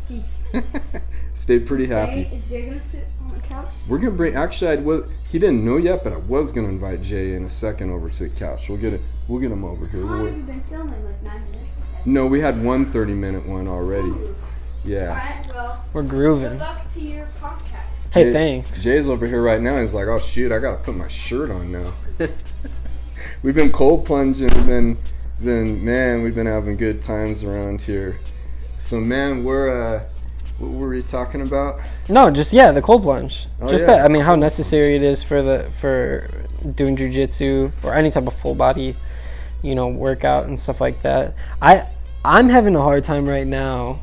Stayed pretty happy. Is Jay gonna sit on the couch? We're gonna bring. Actually, he didn't know yet, but I was gonna invite Jay in a second over to the couch. We'll get him over here. How long have you been filming? Like 9 minutes? Okay. No, we had one 30-minute one already. Ooh. Yeah. Alright, well. We're grooving. Good luck to your podcast. Hey, thanks. Jay's over here right now. He's like, oh shoot, I gotta put my shirt on now. We've been cold plunging. We've been having good times around here. So man, what were we talking about? No, just the cold plunge. That. I mean, how cold necessary it is for doing jiu-jitsu or any type of full body, workout and stuff like that. I'm having a hard time right now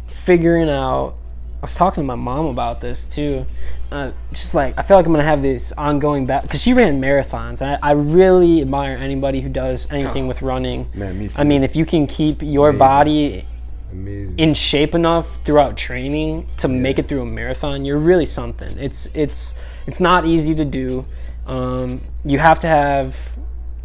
figuring out. I was talking to my mom about this too. Just like I feel like I'm gonna have this ongoing battle because she ran marathons, and I really admire anybody who does anything with running. Man, me too. I mean, if you can keep your body in shape enough throughout training to make it through a marathon, you're really something. It's not easy to do. You have to have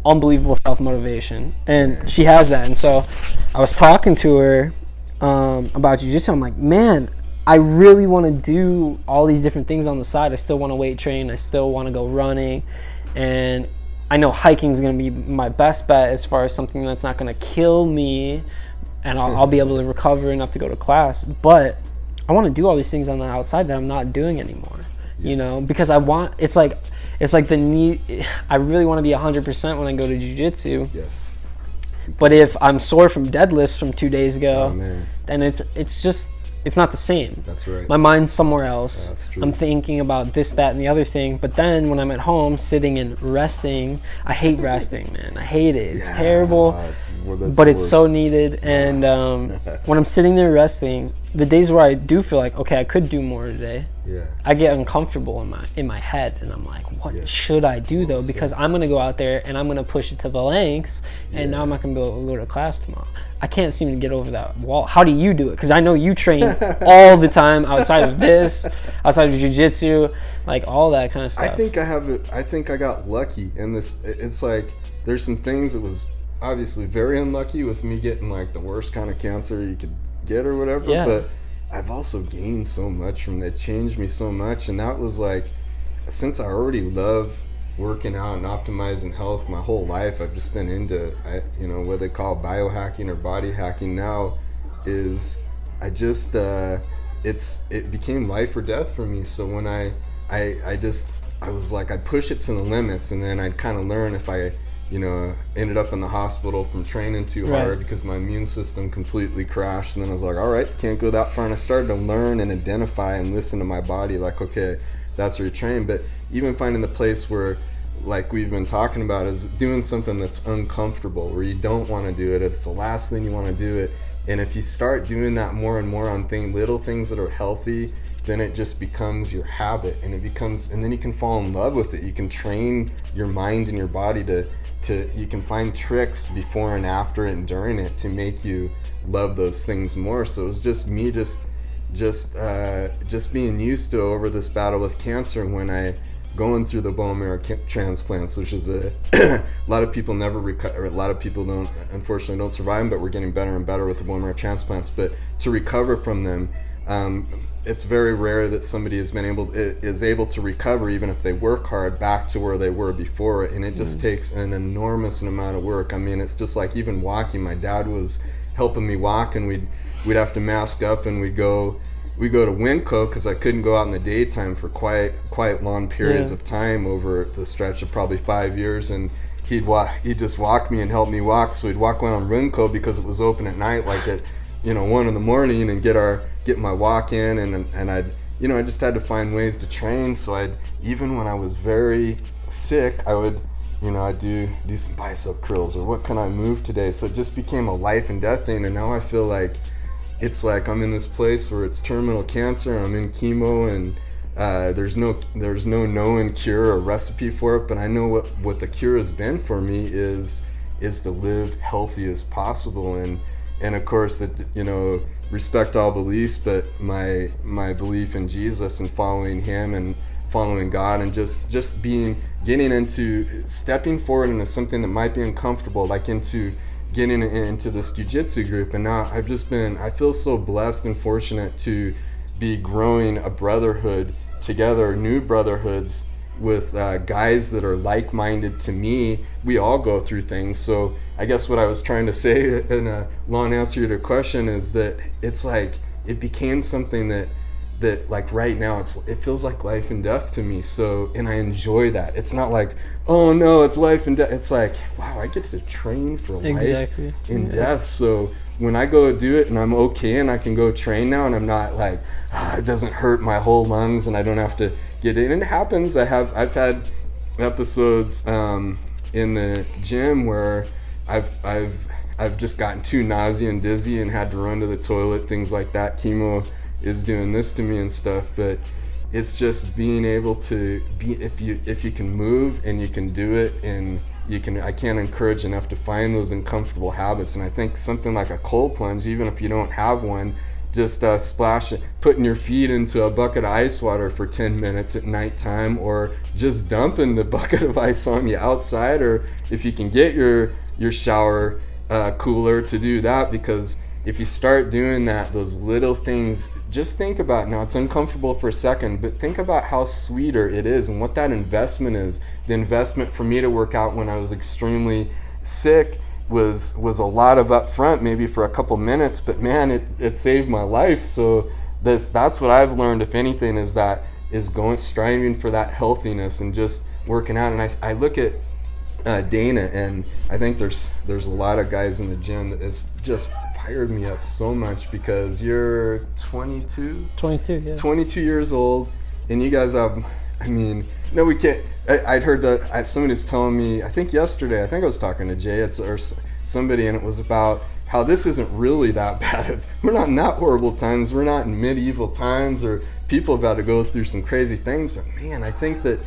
unbelievable self-motivation, and she has that. And so I was talking to her about jiu-jitsu. I'm like, man, I really want to do all these different things on the side. I still want to weight train. I still want to go running. And I know hiking is going to be my best bet as far as something that's not going to kill me, and I'll be able to recover enough to go to class. But I want to do all these things on the outside that I'm not doing anymore. you know, because it's like the need. I really want to be 100% when I go to jiu-jitsu. Yes. But if I'm sore from deadlifts from 2 days ago, then it's not the same. That's right. My mind's somewhere else. That's true. I'm thinking about this, that, and the other thing. But then when I'm at home sitting and resting, I hate resting, man. I hate it. It's terrible. But it's so needed. And when I'm sitting there resting, the days where I do feel like, okay, I could do more today, I get uncomfortable in my head, and I'm like, what should I do though? Because I'm gonna go out there and I'm gonna push it to the lengths, and now I'm not gonna be able to go to class tomorrow. I can't seem to get over that wall. How do you do it? Because I know you train all the time outside of this, outside of jiu-jitsu, like all that kind of stuff. I think I got lucky in this. It's like there's some things that was obviously very unlucky with me getting like the worst kind of cancer you could get or whatever. But I've also gained so much from that. Changed me so much, and that was like, since I already love working out and optimizing health my whole life, I've just been into, what they call biohacking or body hacking now, is I just it became life or death for me. So when I was like, I'd push it to the limits, and then I'd kind of learn if I ended up in the hospital from training too hard because my immune system completely crashed. And then I was like, all right, can't go that far. And I started to learn and identify and listen to my body, like, okay, that's where you train. But even finding the place where, like we've been talking about, is doing something that's uncomfortable, where you don't want to do it. It's the last thing you want to do it. And if you start doing that more and more on little things that are healthy, then it just becomes your habit, and then you can fall in love with it. You can train your mind and your body to you can find tricks before and after and during it to make you love those things more. So it was just me just being used to over this battle with cancer, when I going through the bone marrow transplants, which is a lot of people never recover, a lot of people unfortunately don't survive, but we're getting better and better with the bone marrow transplants. But to recover from them, it's very rare that somebody is able to recover, even if they work hard, back to where they were before. And it just takes an enormous amount of work. I mean, it's just like even walking. My dad was helping me walk, and we'd have to mask up, and we go to Winco, because I couldn't go out in the daytime for quite long periods of time over the stretch of probably 5 years. And he'd just walk me and help me walk. So we'd walk around Winco because it was open at night, like at 1 in the morning, and get my walk in, and I just had to find ways to train. So even when I was very sick, I would I'd do some bicep curls, or what can I move today. So it just became a life and death thing. And now I feel like it's like I'm in this place where it's terminal cancer, and I'm in chemo, and there's no known cure or recipe for it. But I know what the cure has been for me is to live healthy as possible. And of course, respect all beliefs, but my belief in Jesus and following him and following God, and just getting into stepping forward into something that might be uncomfortable, like into getting into this jiu-jitsu group. And now I feel so blessed and fortunate to be growing a brotherhood together, new brotherhoods with guys that are like-minded to me. We all go through things. So I guess what I was trying to say in a long answer to your question is that it's like it became something that like right now it feels like life and death to me. So, and I enjoy that. It's not like, oh no, it's life and death. It's like, wow, I get to train for life and death. So when I go do it and I'm okay and I can go train now, and I'm not like, it doesn't hurt my whole lungs and I don't have to get in. And it happens. I've had episodes in the gym where I've just gotten too nauseous and dizzy and had to run to the toilet, things like that. Chemo is doing this to me and stuff, but it's just being able to be, if you can move and you can do it, and I can't encourage enough to find those uncomfortable habits. And I think something like a cold plunge, even if you don't have one, just putting your feet into a bucket of ice water for 10 minutes at nighttime, or just dumping the bucket of ice on you outside, or if you can get your shower cooler, to do that. Because if you start doing that, those little things, just think about, now it's uncomfortable for a second, but think about how sweeter it is and what that investment is. The investment for me to work out when I was extremely sick was a lot of upfront, maybe for a couple minutes, but man, it saved my life. So that's what I've learned, if anything, is that striving for that healthiness and just working out. And I look at Dana, and I think there's a lot of guys in the gym that has just fired me up so much, because you're 22 years old, and you guys have, I mean, no, we can't. I'd heard that somebody was telling me, I think yesterday, I think I was talking to Jay or somebody, and it was about how this isn't really that bad. We're not in that horrible times. We're not in medieval times, or people have had to go through some crazy things. But man, I think that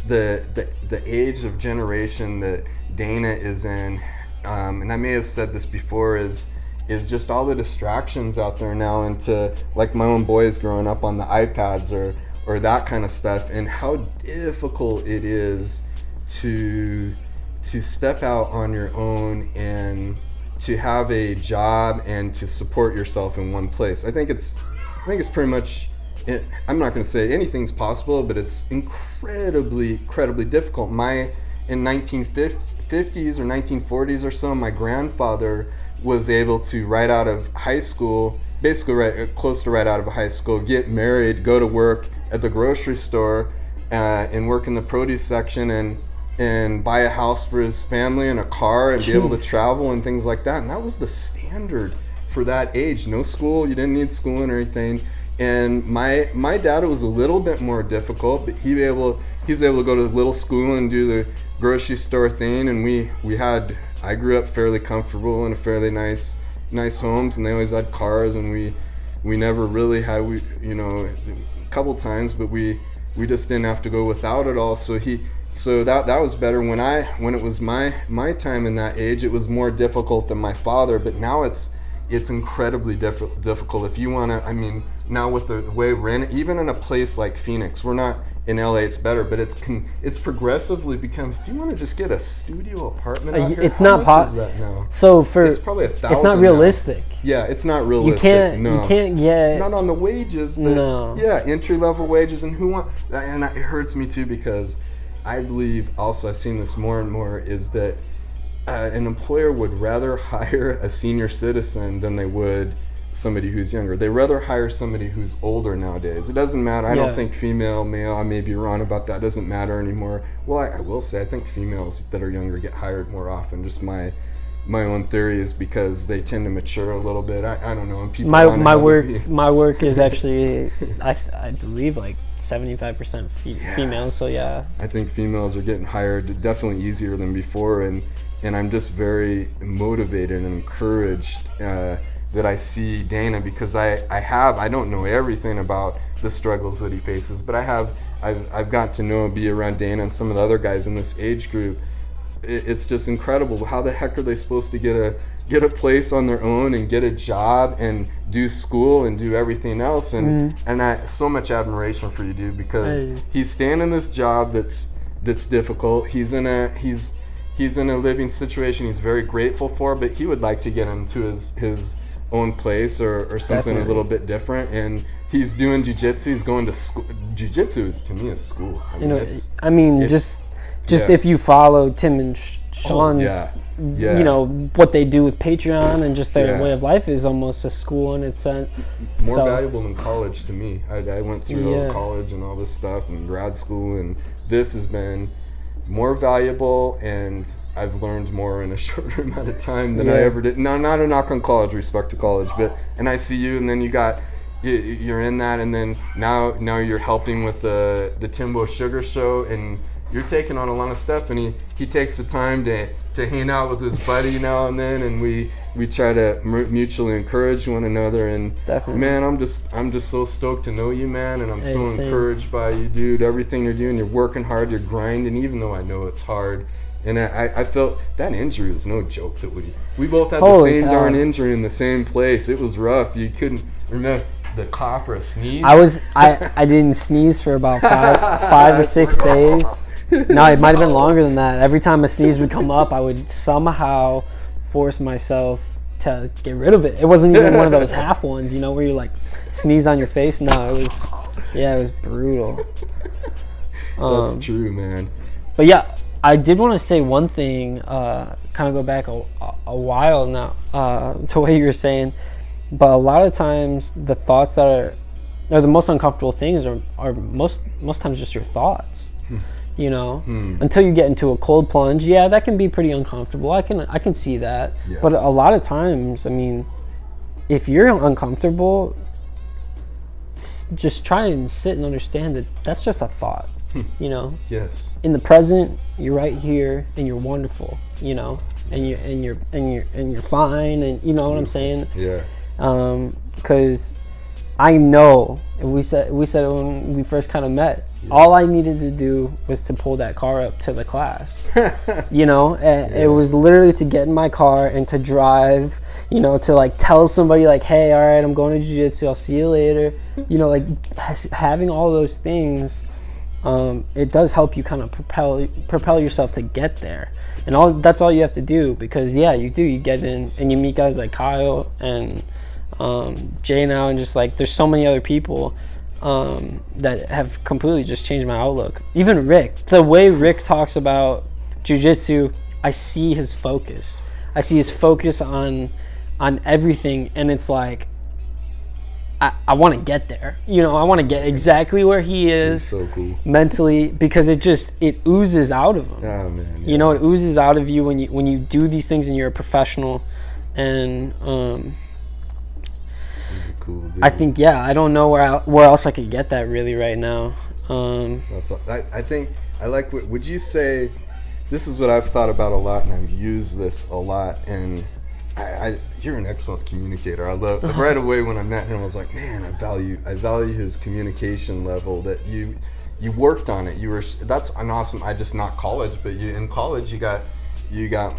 the age of generation that Dana is in, and I may have said this before, is just all the distractions out there now, and to, like, my own boys growing up on the iPads or that kind of stuff, and how difficult it is to step out on your own and to have a job and to support yourself in one place. I think it's pretty much, I'm not going to say anything's possible, but it's incredibly difficult. In 1950s or 1940s or so, my grandfather was able to, right out of high school, basically close to right out of high school, get married, go to work at the grocery store, and work in the produce section, and buy a house for his family and a car, and be able to travel and things like that. And that was the standard for that age. No school, you didn't need schooling or anything. And my dad was a little bit more difficult, but he was able to go to little school and do the grocery store thing. And I grew up fairly comfortable in a fairly nice homes, and they always had cars, and we never really had, a couple times, but we just didn't have to go without it all. So that was better. When it was my time in that age, it was more difficult than my father. But now it's incredibly difficult. If you want to, I mean, now with the way we're in, even in a place like Phoenix, we're not in LA. It's better, but it's progressively become. If you want to just get a studio apartment out here, it's not possible. So it's probably $1,000. It's not realistic. Now. Yeah, it's not realistic. You can't get, not on the wages. Yeah, entry level wages, and and it hurts me too, because I believe also, I've seen this more and more, is that an employer would rather hire a senior citizen than they would somebody who's younger. They rather hire somebody who's older nowadays. It doesn't matter. I don't think female, male, I may be wrong about that. It doesn't matter anymore. Well, I will say, I think females that are younger get hired more often. Just my own theory is because they tend to mature a little bit. I don't know. And people my work is actually, I believe, like 75% females. So yeah, I think females are getting hired definitely easier than before, and I'm just very motivated and encouraged that I see Dana, because I don't know everything about the struggles that he faces, but I've got to know and be around Dana and some of the other guys in this age group. It's just incredible. How the heck are they supposed to get a place on their own and get a job and do school and do everything else? And I so much admiration for you, dude, because he's staying in this job that's difficult. He's in a living situation he's very grateful for, but he would like to get into his own place or something a little bit different. And he's doing jiu-jitsu. He's going to school. Jiu-jitsu is, to me, is school. Just if you follow Tim and Sean's, what they do with Patreon and just their way of life is almost a school in itself. More valuable than college to me. I went through college and all this stuff and grad school, and this has been more valuable, and I've learned more in a shorter amount of time than I ever did. No, not a knock on college, respect to college, and I see you, and then you're in that, and then now you're helping with the Timbo Sugar Show, and you're taking on a lot of stuff, and he takes the time to hang out with his buddy now and then, and we try to mutually encourage one another. And definitely, man, I'm just so stoked to know you, man, and I'm so encouraged by you, dude. Everything you're doing, you're working hard, you're grinding, even though I know it's hard. And I felt that injury was no joke. That we both had the same darn injury in the same place. It was rough. You couldn't remember the cough or a sneeze. I didn't sneeze for about five or 6 days. No, it might have been longer than that. Every time a sneeze would come up, I would somehow force myself to get rid of it. It wasn't even one of those half ones, where you like sneeze on your face. No, it was brutal. That's true, man. But yeah, I did want to say one thing, kind of go back a while now to what you were saying, but a lot of times the thoughts that or the most uncomfortable things are most times just your thoughts. You know, until you get into a cold plunge, yeah, that can be pretty uncomfortable. I can see that. Yes. But a lot of times, I mean, if you're uncomfortable, just try and sit and understand that that's just a thought. You know. Yes. In the present, you're right here, and you're wonderful. You know, and you're fine, and you know what I'm saying. Yeah. Because I know, and we said when we first kind of met. All I needed to do was to pull that car up to the class. You know, it was literally to get in my car and to drive, you know, to like tell somebody like, hey, all right, I'm going to jiu-jitsu, I'll see you later. You know, like having all those things, it does help you kind of propel yourself to get there. And that's all you have to do, because yeah, you get in and you meet guys like Kyle and Jay now, and just like there's so many other people that have completely just changed my outlook. Even Rick, the way Rick talks about jiu-jitsu, I see his focus. I see his focus on everything, and it's like I want to get there. You know, I want to get exactly where he is. So cool. Mentally, because it oozes out of him. Oh man. Yeah. You know, it oozes out of you when you do these things and you're a professional. And cool, dude. I think, yeah, I don't know where else I could get that really right now. I think I like what would you say. This is what I've thought about a lot, and I've used this a lot. And you're an excellent communicator. I love right away when I met him. I was like, man, I value his communication level. That you worked on it. That's an awesome. Not college, but in college you got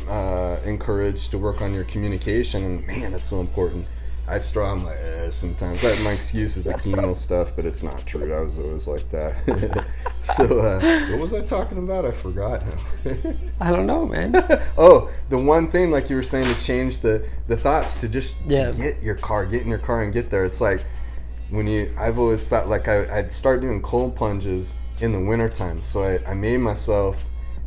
encouraged to work on your communication, and man, it's so important. I straw my ass sometimes. My excuse is the chemo stuff, but it's not true. I was always like that. So, what was I talking about? I forgot now. I don't know, man. Oh, the one thing, like you were saying, to change the thoughts to just to get in your car and get there. It's like I've always thought like I'd start doing cold plunges in the wintertime. So I made myself,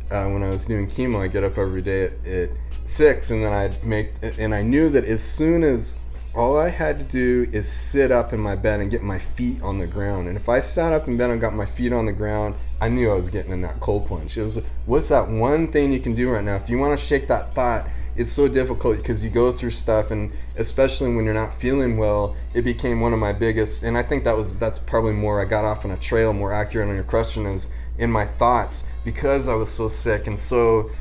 when I was doing chemo, I get up every day at 6, and then and I knew that as soon as all I had to do is sit up in my bed and get my feet on the ground. And if I sat up in bed and got my feet on the ground, I knew I was getting in that cold plunge. What's that one thing you can do right now? If you want to shake that thought, it's so difficult because you go through stuff, and especially when you're not feeling well, it became one of my biggest, and I think that's probably more, I got off on a trail, more accurate on your question, is in my thoughts, because I was so sick and so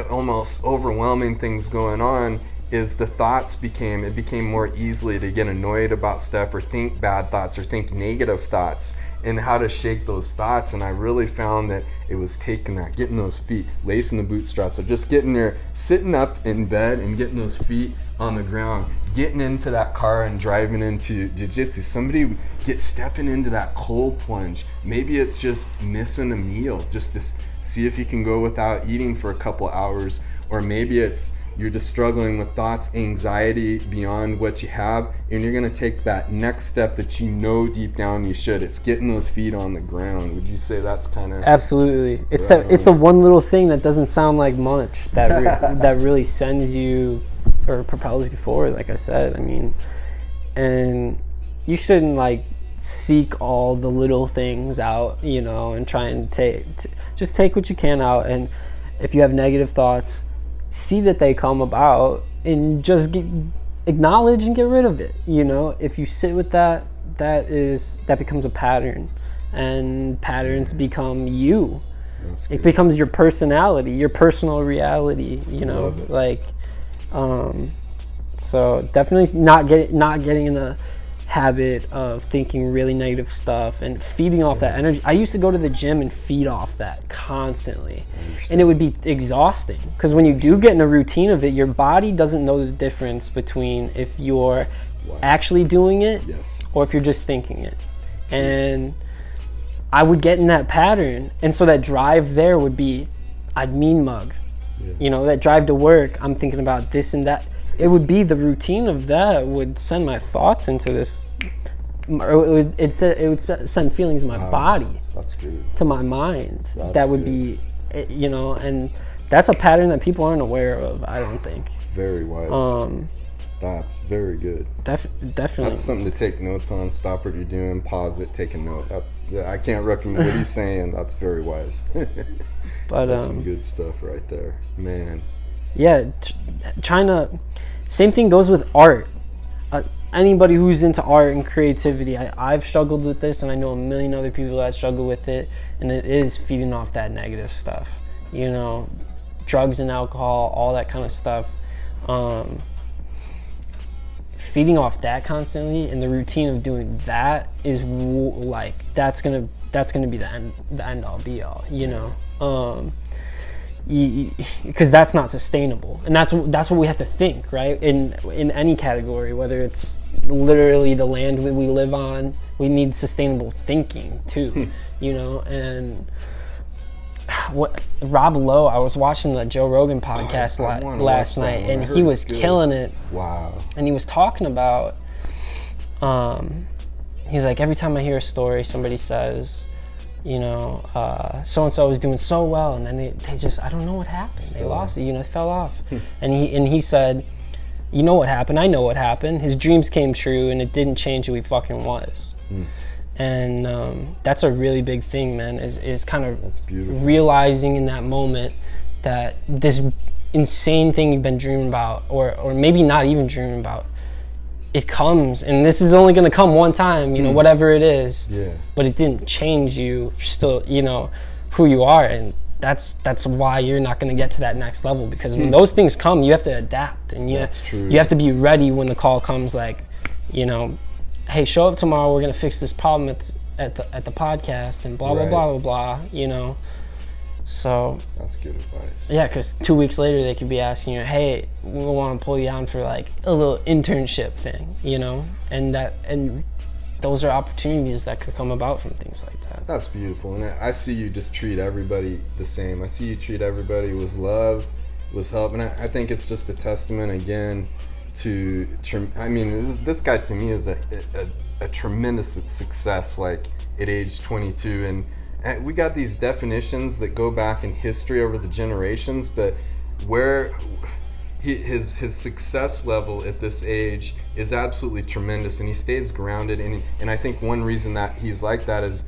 almost overwhelming things going on. Is the thoughts became more easily to get annoyed about stuff or think bad thoughts or think negative thoughts, and how to shake those thoughts. And I really found that it was getting those feet, lacing the bootstraps, or just getting there, sitting up in bed and getting those feet on the ground, getting into that car and driving into jiu-jitsu. Somebody stepping into that cold plunge. Maybe it's just missing a meal, just to see if you can go without eating for a couple hours, or maybe it's you're just struggling with thoughts, anxiety beyond what you have, and you're going to take that next step that you know deep down you should. It's getting those feet on the ground. Would you say that's kind of... Absolutely. It's the one little thing that doesn't sound like much that really sends you or propels you forward, like I said. I mean, and you shouldn't like seek all the little things out, you know, and try and just take what you can out. And if you have negative thoughts, see that they come about and just acknowledge and get rid of it. You know, if you sit with that becomes a pattern, and patterns become you. It becomes your personality, your personal reality, you know, like, so definitely not getting in the habit of thinking really negative stuff and feeding off that energy. I used to go to the gym and feed off that constantly, and it would be exhausting, because when you do get in a routine of it, your body doesn't know the difference between if you're actually doing it or if you're just thinking it. And I would get in that pattern, and so that drive there would be, I'd mean mug, you know, that drive to work, I'm thinking about this and that. It would be the routine of that would send my thoughts into this, or it would send feelings in my body. That's good. To my mind. That would be, you know, and that's a pattern that people aren't aware of, I don't think. Very wise. That's very good. Definitely. That's something to take notes on. Stop what you're doing, pause it, take a note. I can't recommend what he's saying. That's very wise. But that's some good stuff right there, man. Yeah, same thing goes with art. Anybody who's into art and creativity, I've struggled with this, and I know a million other people that struggle with it, and it is feeding off that negative stuff. You know, drugs and alcohol, all that kind of stuff. Feeding off that constantly, and the routine of doing that is like that's gonna be the end all be all, you know, because that's not sustainable, and that's what we have to think, right? In any category, whether it's literally the land we live on, we need sustainable thinking too, you know. And what Rob Lowe, I was watching the Joe Rogan podcast last night, and he was killing it. Wow. And he was talking about, he's like, every time I hear a story, somebody says, you know, so-and-so was doing so well, and then they just, I don't know what happened. They lost it, you know, fell off. And he said, you know what happened? I know what happened. His dreams came true, and it didn't change who he fucking was. And that's a really big thing, man, is kind of realizing in that moment that this insane thing you've been dreaming about, or maybe not even dreaming about, it comes, and this is only going to come one time, you know, whatever it is. Yeah. But it didn't change you. You're still, you know, who you are, and that's why you're not going to get to that next level, because when those things come, you have to adapt, and you have to be ready when the call comes, like, you know, hey, show up tomorrow, we're going to fix this problem at the podcast, and blah, blah, blah, blah, blah, you know. So that's good advice. Yeah, because 2 weeks later, they could be asking you, hey, we want to pull you on for like a little internship thing, you know, and those are opportunities that could come about from things like that. That's beautiful. And I see you just treat everybody the same. I see you treat everybody with love, with help, and I think it's just a testament, again, to, I mean, this guy to me is a tremendous success, like at age 22, and we got these definitions that go back in history over the generations, but where his success level at this age is absolutely tremendous, and he stays grounded, and I think one reason that he's like that is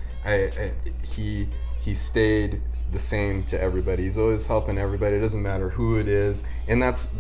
he stayed the same to everybody. He's always helping everybody. It doesn't matter who it is, and that's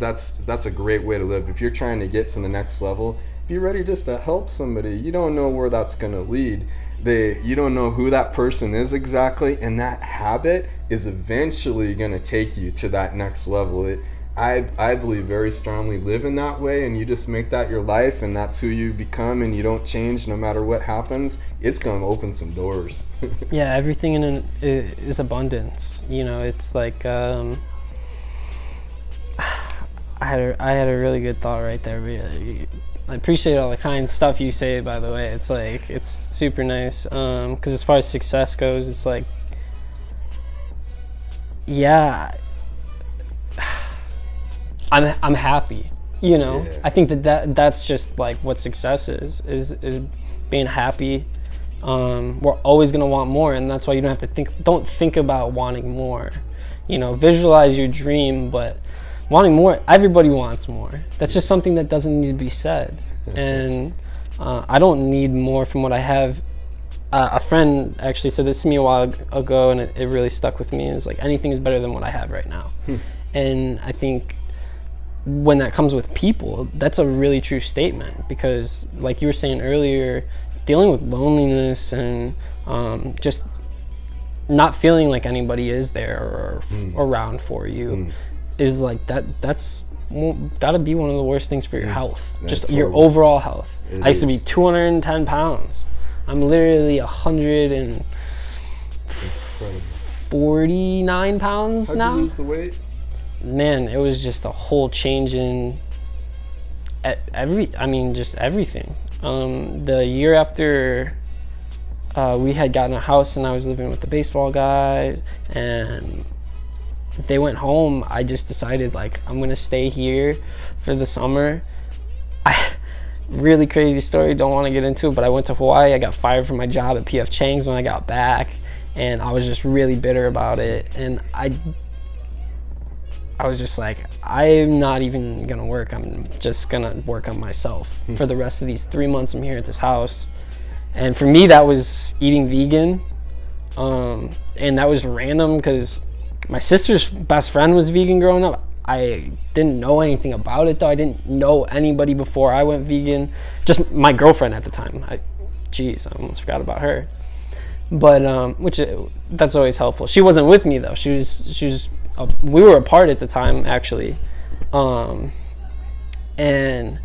a great way to live. If you're trying to get to the next level, be ready just to help somebody. You don't know where that's going to lead. You don't know who that person is exactly, and that habit is eventually going to take you to that next level. I believe very strongly, live in that way, and you just make that your life, and that's who you become, and you don't change no matter what happens. It's going to open some doors. Yeah, everything is abundance. You know, it's like I had a really good thought right there. I appreciate all the kind stuff you say, by the way. It's like, it's super nice. 'Cause as far as success goes, it's like, yeah, I'm happy, you know. Yeah. I think that's just like what success is being happy. We're always gonna want more, and that's why you don't think about wanting more. You know, visualize your dream, but wanting more, everybody wants more. That's just something that doesn't need to be said. And I don't need more from what I have. A friend actually said this to me a while ago, and it really stuck with me. It's like, anything is better than what I have right now. And I think when that comes with people, that's a really true statement, because like you were saying earlier, dealing with loneliness and just not feeling like anybody is there or around for you is like that's gotta be one of the worst things for your health. That's just your overall health. I used to be 210 pounds. I'm literally 149 pounds now. How'd you lose the weight? Man, it was just a whole change in just everything. The year after we had gotten a house and I was living with the baseball guy, and they went home, I just decided, like, I'm gonna stay here for the summer. Really crazy story, don't want to get into it, but I went to Hawaii. I got fired from my job at PF Chang's when I got back, and I was just really bitter about it. And I was just like, I'm not even gonna work. I'm just gonna work on myself for the rest of these 3 months I'm here at this house. And for me, that was eating vegan. And that was random because my sister's best friend was vegan growing up. I didn't know anything about it though. I didn't know anybody before I went vegan. Just my girlfriend at the time. I almost forgot about her. But that's always helpful. She wasn't with me though. We were apart at the time actually. And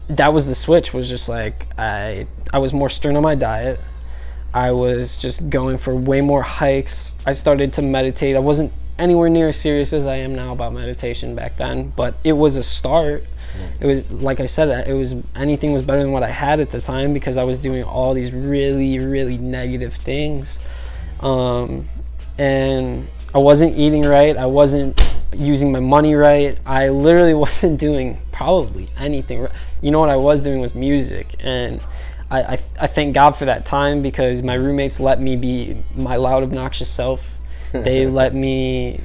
that was the switch, was just like I was more stern on my diet. I was just going for way more hikes. I started to meditate. I wasn't anywhere near as serious as I am now about meditation back then, but it was a start. It was, like I said, anything was better than what I had at the time because I was doing all these really, really negative things. And I wasn't eating right. I wasn't using my money right. I literally wasn't doing probably anything right. You know what I was doing was music, and I thank God for that time because my roommates let me be my loud, obnoxious self. They let me,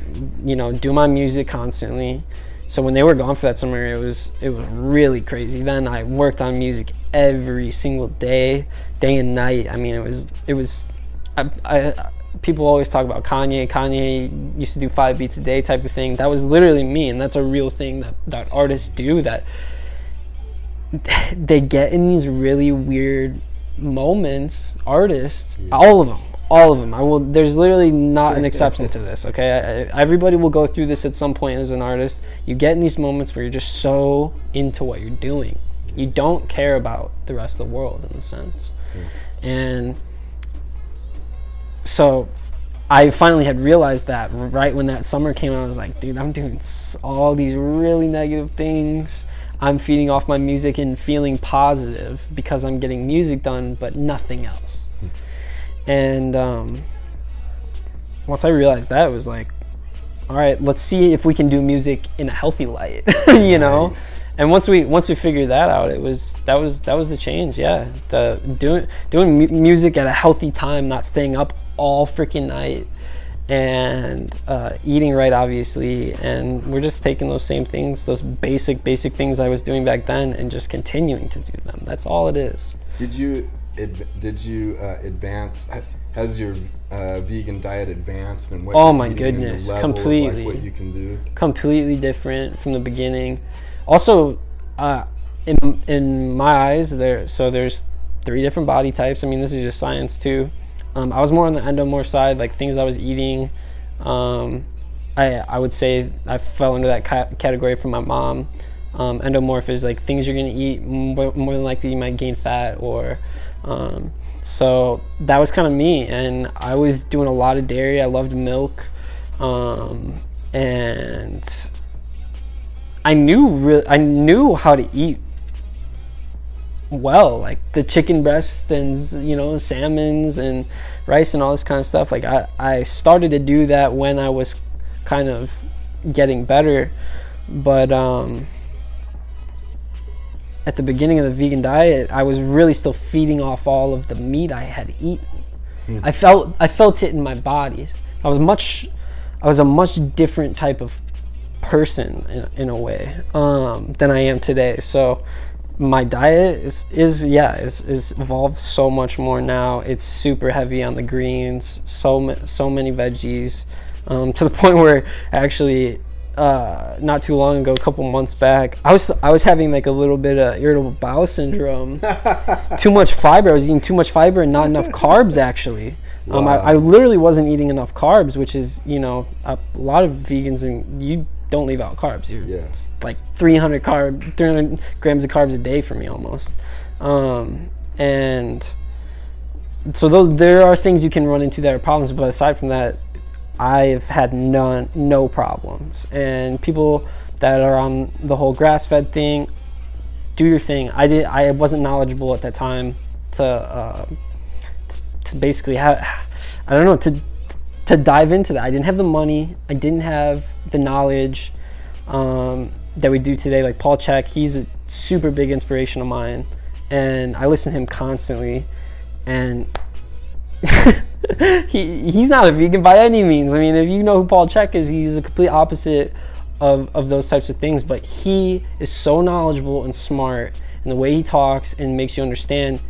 do my music constantly. So when they were gone for that summer, it was really crazy. Then I worked on music every single day and night. I mean, it was. People always talk about Kanye. Kanye used to do 5 beats a day type of thing. That was literally me, and that's a real thing that artists do. That they get in these really weird moments. Artists, all of them. There's literally not an exception to this. Okay, everybody will go through this at some point as an artist. You get in these moments where you're just so into what you're doing, you don't care about the rest of the world in a sense, and. So I finally had realized that right when that summer came out. I was like, dude, I'm doing all these really negative things. I'm feeding off my music and feeling positive because I'm getting music done, but nothing else. And once I realized that, it was like, all right, let's see if we can do music in a healthy light, know? And once we figured that out, that was the change. Yeah, doing music at a healthy time, not staying up all freaking night, and eating right, obviously. And we're just taking those same things, those basic things I was doing back then, and just continuing to do them. That's all it is. Did you advance? Has your vegan diet advanced, and what? Oh my goodness, completely. What you can do. Completely different from the beginning. Also, in my eyes, there's 3 different body types. I mean, this is just science too. I was more on the endomorph side, like things I was eating. I would say I fell into that category from my mom. Endomorph is like things you're gonna eat, more than likely you might gain fat, or so that was kind of me. And I was doing a lot of dairy. I loved milk, and I knew how to eat well, like the chicken breasts and salmons and rice and all this kind of stuff. Like I started to do that when I was kind of getting better, but at the beginning of the vegan diet, I was really still feeding off all of the meat I had eaten. I felt it in my body. I was a much different type of person in a way than I am today. So my diet is evolved so much more now. It's super heavy on the greens, so many veggies, to the point where actually not too long ago, a couple months back, I was having like a little bit of irritable bowel syndrome. Too much fiber. I was eating too much fiber and not enough carbs actually. Wow. I literally wasn't eating enough carbs, which is a lot of vegans, and you don't leave out carbs. It's like 300 grams of carbs a day for me almost. And so there are things you can run into that are problems, but aside from that, I've had no problems. And people that are on the whole grass-fed thing, do your thing. I wasn't knowledgeable at that time to basically to dive into that. I didn't have the money. I didn't have the knowledge that we do today. Like Paul Chek, he's a super big inspiration of mine, and I listen to him constantly. And He's not a vegan by any means. I mean, if you know who Paul Chek is, he's the complete opposite of those types of things. But he is so knowledgeable and smart, and the way he talks and makes you understand.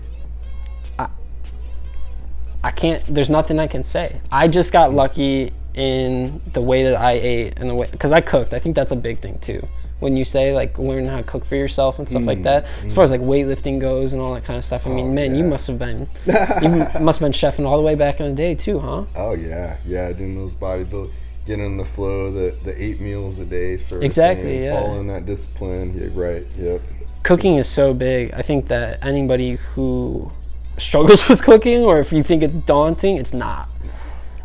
I can't. There's nothing I can say. I just got lucky in the way that I ate and the way, because I cooked. I think that's a big thing too. When you say like learn how to cook for yourself and stuff like that, as far as like weightlifting goes and all that kind of stuff. I mean, man, you must have been chefing all the way back in the day too, huh? Oh yeah, doing those bodybuilding, getting in the flow, the 8 meals a day sort of exactly, thing, yeah. Following that discipline. Yeah, right. Yep. Cooking is so big. I think that anybody who struggles with cooking, or if you think it's daunting, it's not.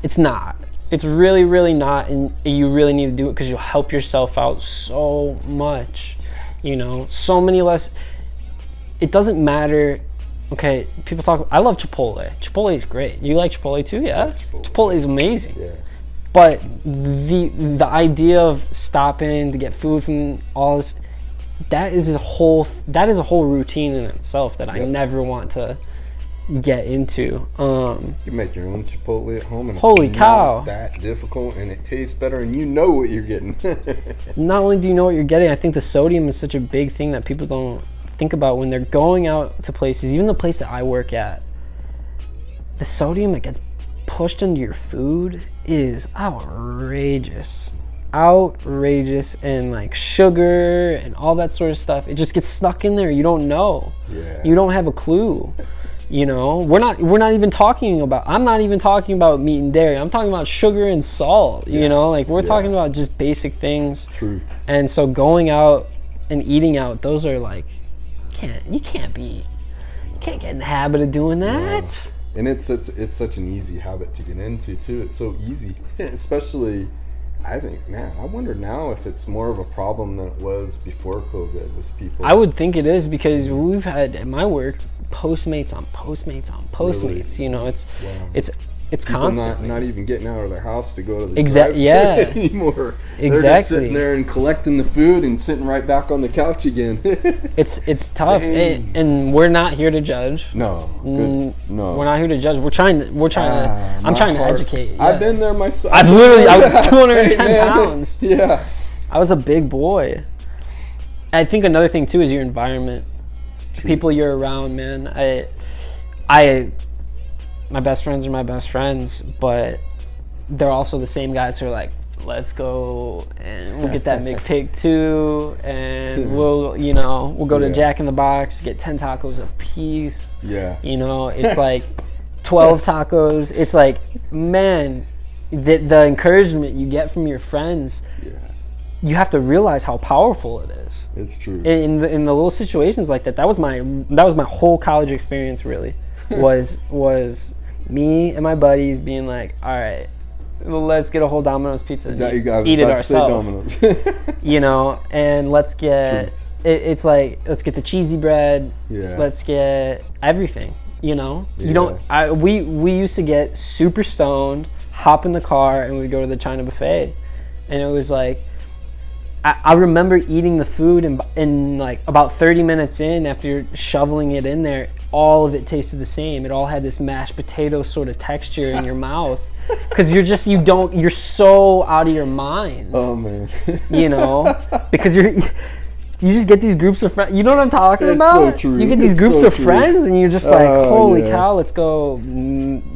It's not. It's really, really not, and you really need to do it because you'll help yourself out so much. You know, so many less. It doesn't matter. Okay, people talk. I love Chipotle. Chipotle is great. You like Chipotle too, yeah? Chipotle is amazing. Yeah. But the idea of stopping to get food from all this, that is a whole routine in itself that I never want to get into. You make your own Chipotle at home, and holy it's cow, not that difficult, and it tastes better, and you know what you're getting. Not only do you know what you're getting, I think the sodium is such a big thing that people don't think about when they're going out to places. Even the place that I work at, the sodium that gets pushed into your food is outrageous, and like sugar and all that sort of stuff. It just gets stuck in there. You don't know. Yeah. You don't have a clue. You know, we're not even talking about, I'm not even talking about meat and dairy. I'm talking about sugar and salt, you know, like we're talking about just basic things. True. And so going out and eating out, those are like, you can't get in the habit of doing that. No. And it's such an easy habit to get into too. It's so easy, especially, I think, man, I wonder now if it's more of a problem than it was before COVID with people. I would think it is, because we've had at my work Postmates on Postmates. Really? You know, it's people constant. Not even getting out of their house to go to the drive-thru anymore. Exactly. They're just sitting there and collecting the food and sitting right back on the couch again. It's tough, and we're not here to judge. No, we're not here to judge. I'm trying to educate. Yeah. I've been there myself. I was 210 pounds. Yeah, I was a big boy. I think another thing too is your environment. True. People you're around, man. My best friends are my best friends, but they're also the same guys who are like, let's go and we'll get that McPig too, and we'll go to Jack in the Box, get 10 tacos a piece. Yeah. You know, it's like 12 tacos. It's like, man, the encouragement you get from your friends. Yeah. You have to realize how powerful it is. It's true. In the little situations like that. That was my whole college experience. Really, was me and my buddies being like, all right, let's get a whole Domino's pizza and eat it ourselves. You know, and let's get it's like, let's get the cheesy bread. Yeah. Let's get everything. You know, we used to get super stoned, hop in the car, and we'd go to the China buffet, and it was like. I remember eating the food and like about 30 minutes in, after shoveling it in there, all of it tasted the same. It all had this mashed potato sort of texture in your mouth, because you're so out of your mind. Oh man. You know, because you just get these groups of friends. You know what I'm talking about? So true. You get these groups of friends, and you're just like, holy cow, let's go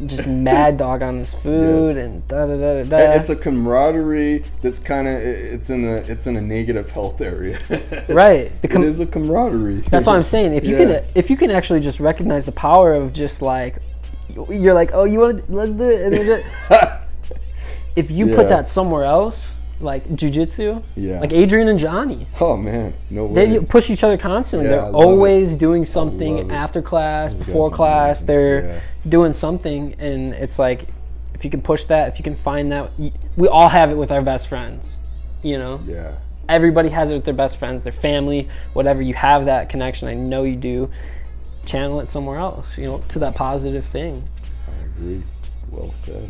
just mad dog on this food and da da da da. It's a camaraderie that's kind of it's in a negative health area. Right. It is a camaraderie. That's what I'm saying. If you can actually just recognize the power of just like, you're like, oh, you want to, let's do it, and then just, if you put that somewhere else. Like jiu-jitsu, like Adrian and Johnny. Oh man, no way. They push each other constantly. They're always doing something after class, before class. They're doing something, and it's like, if you can push that, if you can find that, we all have it with our best friends. You know, everybody has it with their best friends, their family, whatever. You have that connection. I know you do. Channel it somewhere else. You know, to that positive thing. I agree. Well said.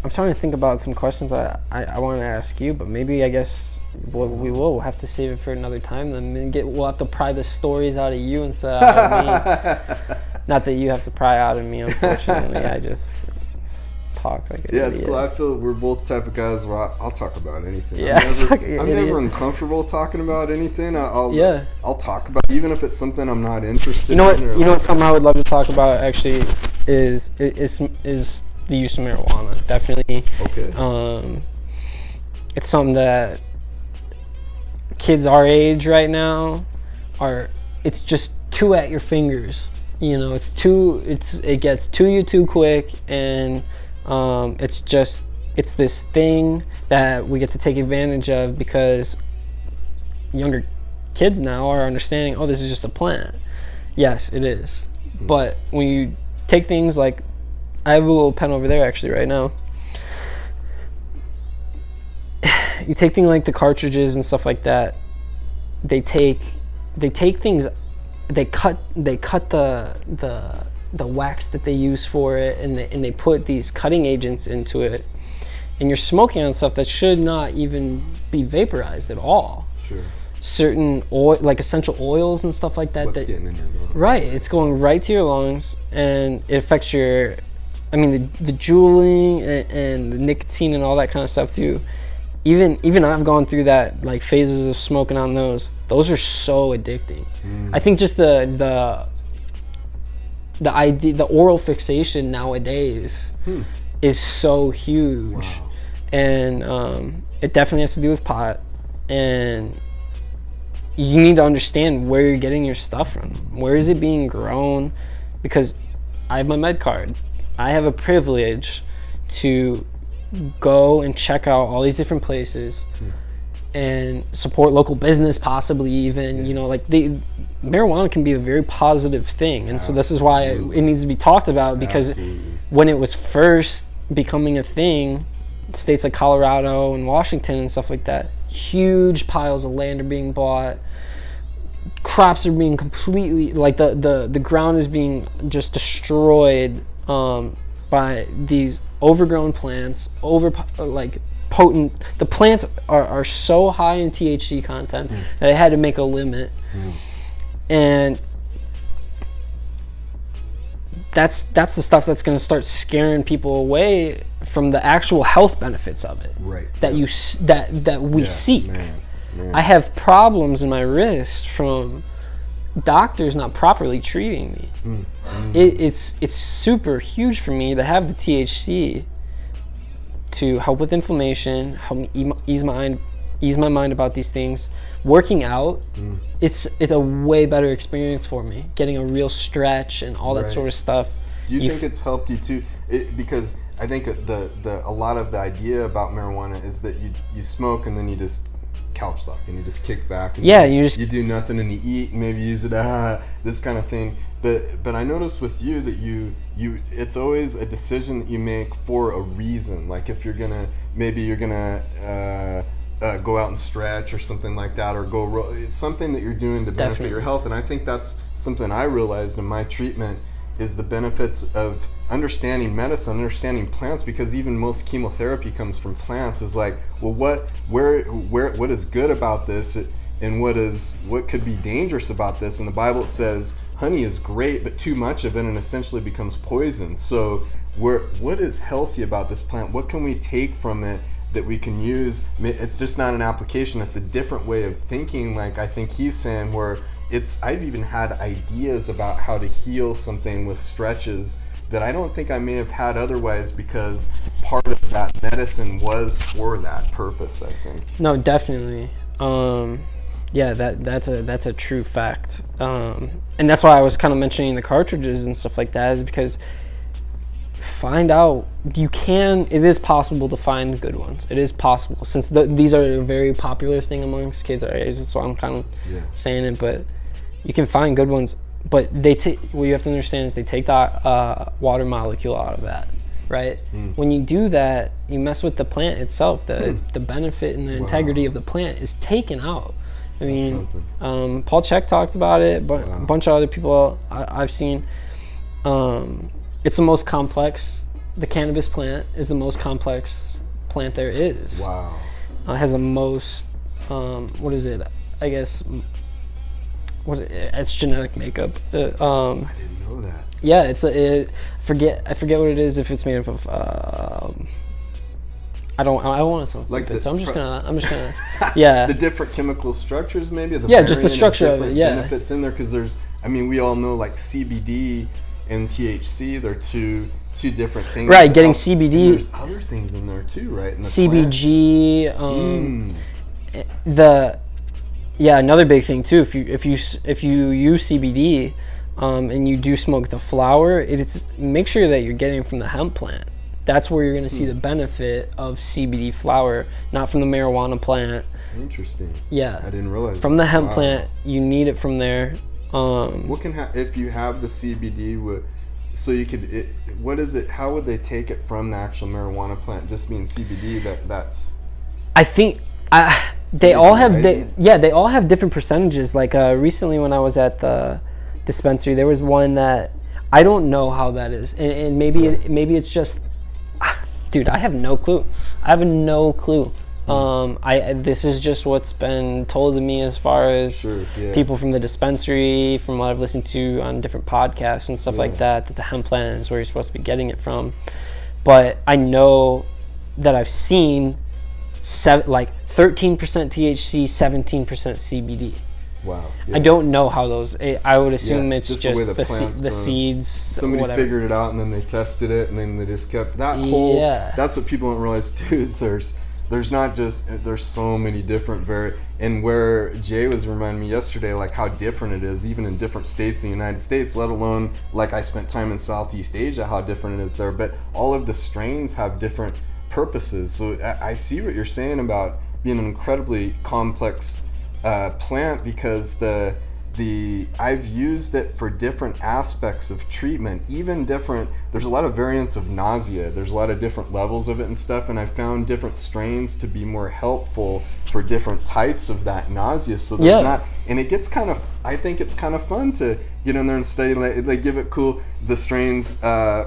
I'm trying to think about some questions I want to ask you, but maybe I guess we'll have to save it for another time. Then we'll have to pry the stories out of you instead of out of me. Not that you have to pry out of me, unfortunately. talk like an idiot. It's cool. I feel we're both the type of guys where I'll talk about anything. Yeah, I'm never uncomfortable talking about anything. I'll talk about, even if it's something I'm not interested in. You know what? Something I would love to talk about actually is the use of marijuana. Definitely. Okay. It's something that kids our age right now it's just too at your fingers. You know, it gets to you too quick, and it's this thing that we get to take advantage of because younger kids now are understanding, oh, this is just a plant. Yes, it is. Mm-hmm. But when you take things like, I have a little pen over there actually right now. You take things like the cartridges and stuff like that. They take things, they cut the wax that they use for it, and they put these cutting agents into it, and you're smoking on stuff that should not even be vaporized at all. Sure. Certain oil, like essential oils and stuff like that. What's getting in your lungs? Right, it's going right to your lungs, and it affects the juuling and the nicotine and all that kind of stuff too. Even I've gone through that, like phases of smoking on those. Those are so addicting. I think just the idea, the oral fixation nowadays is so huge. Wow. And it definitely has to do with pot, and you need to understand where you're getting your stuff from. Where is it being grown? Because I have my med card. I have a privilege to go and check out all these different places and support local business, possibly even. You know, like marijuana can be a very positive thing, and so this is why it needs to be talked about, because when it was first becoming a thing, states like Colorado and Washington and stuff like that, huge piles of land are being bought, crops are being completely, like the ground is being just destroyed by these overgrown plants, potent. The plants are so high in THC content that they had to make a limit, and that's the stuff that's going to start scaring people away from the actual health benefits of it. Right. That we seek. Man. I have problems in my wrist from doctors not properly treating me. It's super huge for me to have the THC to help with inflammation, help me ease my mind about these things. Working out, it's a way better experience for me. Getting a real stretch and all that sort of stuff. Do you think it's helped you too? Because I think a lot of the idea about marijuana is that you smoke and then you just couch lock and you just kick back and you do nothing and you eat and maybe use it this kind of thing. But I noticed with you that you it's always a decision that you make for a reason. Like if you're gonna go out and stretch or something like that, or it's something that you're doing to benefit your health. And I think that's something I realized in my treatment is the benefits of understanding medicine, understanding plants, because even most chemotherapy comes from plants. Is like, well, what is good about this, and what could be dangerous about this? In the Bible it says honey is great, but too much of it and essentially becomes poison. So what is healthy about this plant? What can we take from it that we can use? It's just not an application, it's a different way of thinking, like I think he's saying, where I've even had ideas about how to heal something with stretches that I don't think I may have had otherwise, because part of that medicine was for that purpose, I think. No, definitely. Yeah, that's a true fact. And that's why I was kind of mentioning the cartridges and stuff like that, is because find out, it is possible to find good ones. It is possible, since these are a very popular thing amongst kids our age. That's why I'm kind of saying it, but you can find good ones. But what you have to understand is they take the water molecule out of that, right? When you do that, you mess with the plant itself. The benefit and the integrity of the plant is taken out. I mean, Paul Chek talked about it, but a bunch of other people I've seen. It's the most complex. The cannabis plant is the most complex plant there is. Wow. It has the most, what is it? I guess it's genetic makeup. I didn't know that. Yeah, I forget what it is, if it's made up of I don't want to sound stupid, so I'm just gonna yeah. The different chemical structures, maybe. Just the structure of it. Yeah. Benefits in there, because we all know like CBD and THC, they're two different things. Right, getting CBD. There's other things in there too, right? In the CBG. Another big thing too. If you use CBD, and you do smoke the flower, make sure that you're getting it from the hemp plant. That's where you're going to see the benefit of CBD flower, not from the marijuana plant. Interesting. Yeah. I didn't realize from the hemp plant, you need it from there. What can if you have the CBD? What is it? How would they take it from the actual marijuana plant? Just being CBD, that's. I think they all have they all have different percentages. Like recently, when I was at the dispensary, there was one that I don't know how that is, and maybe it's just. Dude, I have no clue. This is just what's been told to me as far as people from the dispensary, from what I've listened to on different podcasts and stuff like that the hemp plant is where you're supposed to be getting it from. But I know that I've seen 13% THC, 17% CBD. Wow. Yeah. I don't know how those. I would assume it's just the seeds. Somebody figured it out, and then they tested it, and then they just kept that whole. Yeah. That's what people don't realize too. Is there's so many different and where Jay was reminding me yesterday, like how different it is, even in different states in the United States. Let alone like I spent time in Southeast Asia, how different it is there. But all of the strains have different purposes. So I see what you're saying about being an incredibly complex. Plant, because I've used it for different aspects of treatment, even different. There's a lot of variants of nausea. There's a lot of different levels of it and stuff, and I found different strains to be more helpful for different types of that nausea. So there's not, and it gets kind of. I think it's kind of fun to get in there and study. They give it the strains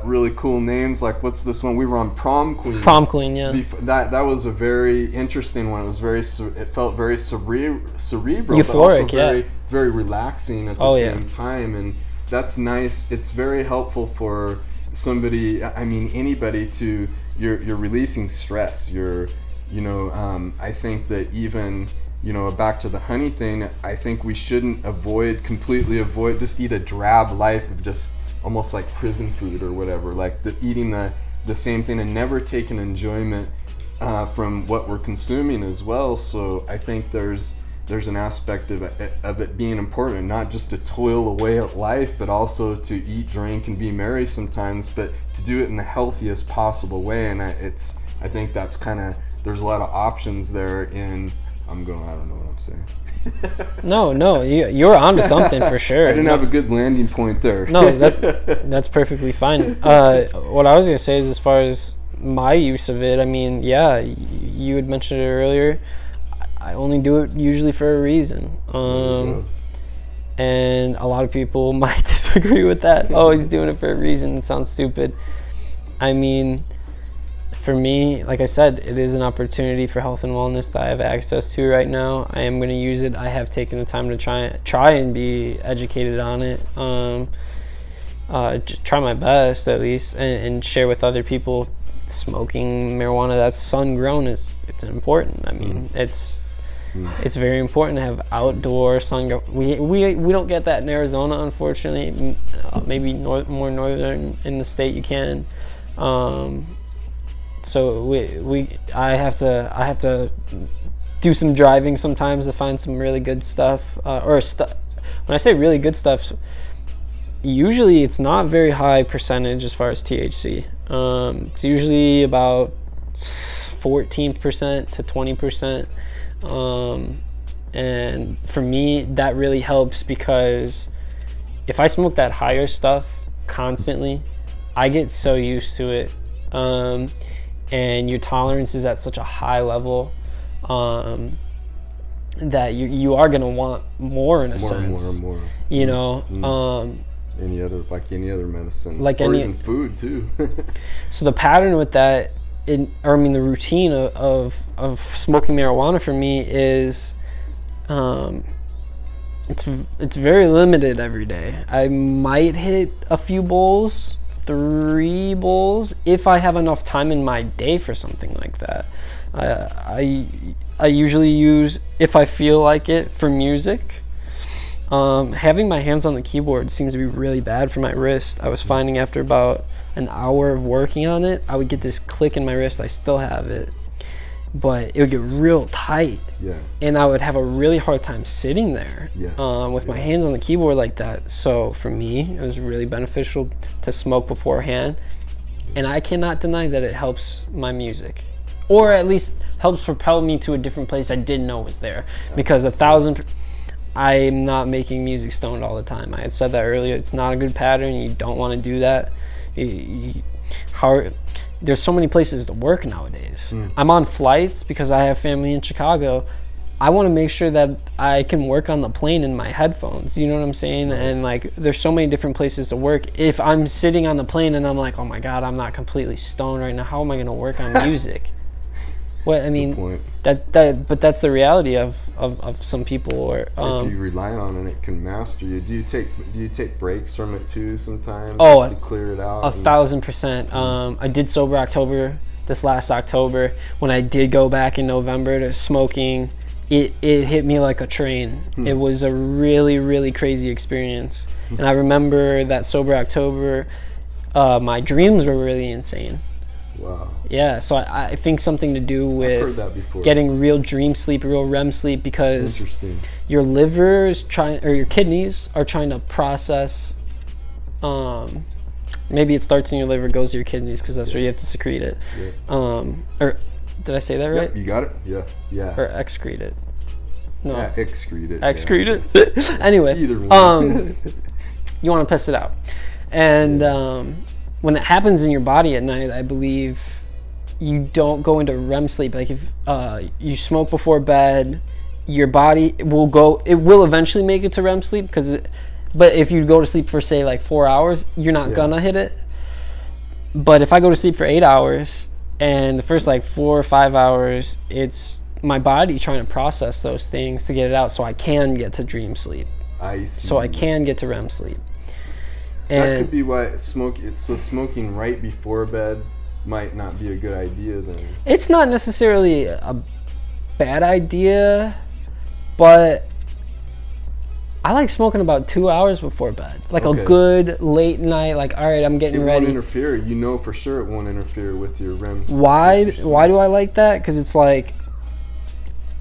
really cool names. Like what's this one? We were on Prom Queen. Prom Queen, yeah. That was a very interesting one. It was it felt very cerebral, euphoric, but also very, very relaxing at the same time, and that's nice. It's very helpful for somebody. Anybody to you're releasing stress. I think that even. Back to the honey thing, I think we shouldn't completely avoid, just eat a drab life of just almost like prison food or whatever, like eating the same thing and never taking enjoyment from what we're consuming as well. So I think there's an aspect of it being important, not just to toil away at life, but also to eat, drink, and be merry sometimes, but to do it in the healthiest possible way. And I think that's kind of, there's a lot of options there I don't know what I'm saying. No, you're onto something for sure. I didn't have a good landing point there. No, that's perfectly fine. What I was gonna say is, as far as my use of it, you had mentioned it earlier. I only do it usually for a reason. And a lot of people might disagree with that. Oh, he's doing it for a reason. It sounds stupid. For me, like I said, it is an opportunity for health and wellness that I have access to right now. I am going to use it. I have taken the time to try and be educated on it. Try my best at least, and share with other people. Smoking marijuana that's sun grown it's important. It's very important to have outdoor sun grown. We don't get that in Arizona, unfortunately. Maybe more northern in the state you can. So I have to do some driving sometimes to find some really good stuff. When I say really good stuff, usually it's not very high percentage as far as THC. It's usually about 14% to 20%. And for me, that really helps, because if I smoke that higher stuff constantly, I get so used to it. And your tolerance is at such a high level that you are going to want more in a sense. More. Any other medicine. Like or even food too. So the pattern with that, the routine of smoking marijuana for me is it's very limited every day. I might hit a few bowls, 3 bowls, if I have enough time in my day for something like that. I usually use, if I feel like it, for music. Having my hands on the keyboard seems to be really bad for my wrist. I was finding after about an hour of working on it, I would get this click in my wrist. I still have it, but it would get real tight. Yeah. And I would have a really hard time sitting there with my hands on the keyboard like that. So for me, it was really beneficial to smoke beforehand. And I cannot deny that it helps my music, or at least helps propel me to a different place I didn't know was there. Because I'm not making music stoned all the time. I had said that earlier. It's not a good pattern. You don't want to do that. There's so many places to work nowadays. I'm on flights because I have family in Chicago. I want to make sure that I can work on the plane in my headphones. You know what I'm saying? And like, there's so many different places to work. If I'm sitting on the plane and I'm like, oh my God, I'm not completely stoned right now, how am I going to work on music? What I mean, but that's the reality of some people. Or if you rely on it, it can master you. Do you take breaks from it too sometimes? Just to clear it out. 1,000%. I did sober October this last October. When I did go back in November to smoking, it hit me like a train. It was a really, really crazy experience. And I remember that sober October, my dreams were really insane. Wow. Yeah, so I think something to do with getting real dream sleep, real REM sleep, because your liver is your kidneys are trying to process. Maybe it starts in your liver, goes to your kidneys, because that's where you have to secrete it. Or did I say that right? Yep, you got it. Yeah. Or excrete it. No. Yeah, excrete it. Excrete it. Anyway, either one. You want to piss it out, and when it happens in your body at night, I believe you don't go into REM sleep. Like if you smoke before bed, your body will eventually make it to REM sleep, but if you go to sleep for say like 4 hours, you're not gonna hit it. But if I go to sleep for 8 hours, and the first like 4 or 5 hours, it's my body trying to process those things to get it out, so I can get to dream sleep. I see. So I can get to REM sleep. And that could be why smoking right before bed might not be a good idea then. It's not necessarily a bad idea, but I like smoking about 2 hours before bed. Like a good late night, like, all right, I'm getting ready. It won't interfere. You know for sure it won't interfere with your REM. Why do I like that? Because it's like,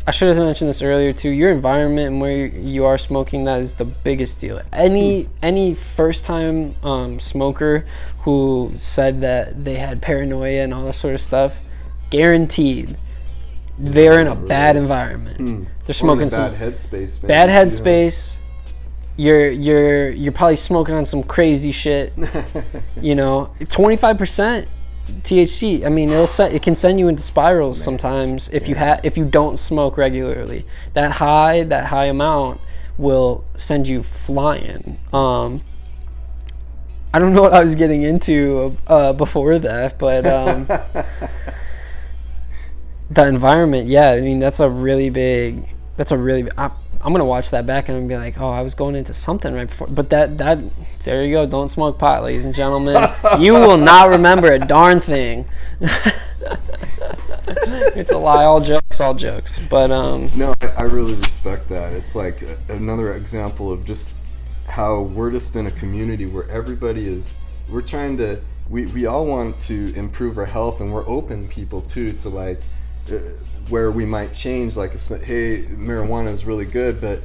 I should have mentioned this earlier too. Your environment and where you are smoking, that is the biggest deal. Any first time smoker who said that they had paranoia and all that sort of stuff, guaranteed they're in a bad environment. They're smoking some bad headspace. Bad headspace. You're probably smoking on some crazy shit. 25% THC. I mean, it can send you into spirals sometimes if you don't smoke regularly. That high amount will send you flying. I don't know what I was getting into before that, but the environment. Yeah, I mean that's a really big. I'm gonna watch that back and I'm gonna be like, oh, I was going into something right before. But that there you go. Don't smoke pot, ladies and gentlemen. You will not remember a darn thing. It's a lie. All jokes. But no, I really respect that. It's like another example of just how we're just in a community where everybody is. We're trying to. We all want to improve our health, and we're open people too to like. Where we might change, like if hey, marijuana is really good, but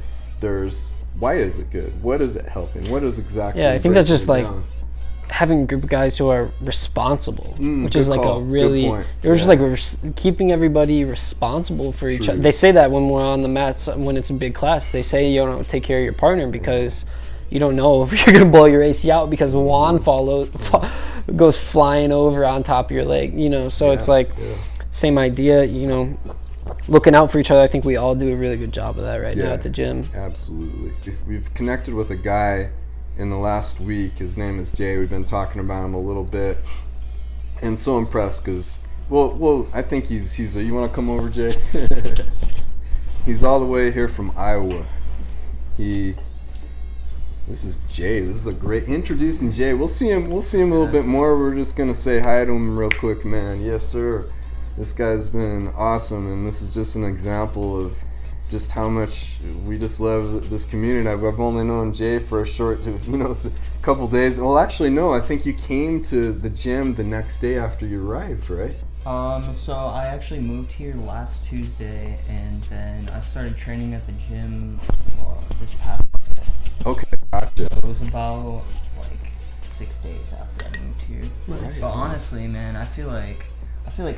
why is it good? What is it helping? What is exactly? Yeah, I think that's just like having a group of guys who are responsible, which is like a really. It was just like keeping everybody responsible for each other. They say that when we're on the mats, when it's a big class, they say you don't take care of your partner because you don't know if you're gonna blow your AC out because Juan goes flying over on top of your leg. So it's like. Same idea, looking out for each other. I think we all do a really good job of that right now at the gym. Absolutely. We've connected with a guy in the last week. His name is Jay. We've been talking about him a little bit. And so impressed because, well, I think he's you want to come over, Jay? He's all the way here from Iowa. This is Jay. This is a great introducing Jay. We'll see him a little bit more. We're just gonna say hi to him real quick, man. Yes, sir. This guy's been awesome, and this is just an example of just how much we just love this community. I've only known Jay for a short, couple days. Well, actually, no. I think you came to the gym the next day after you arrived, right? So I actually moved here last Tuesday, and then I started training at the gym this past Monday. Okay, gotcha. So it was about 6 days after I moved here. Nice. But honestly, man, I feel like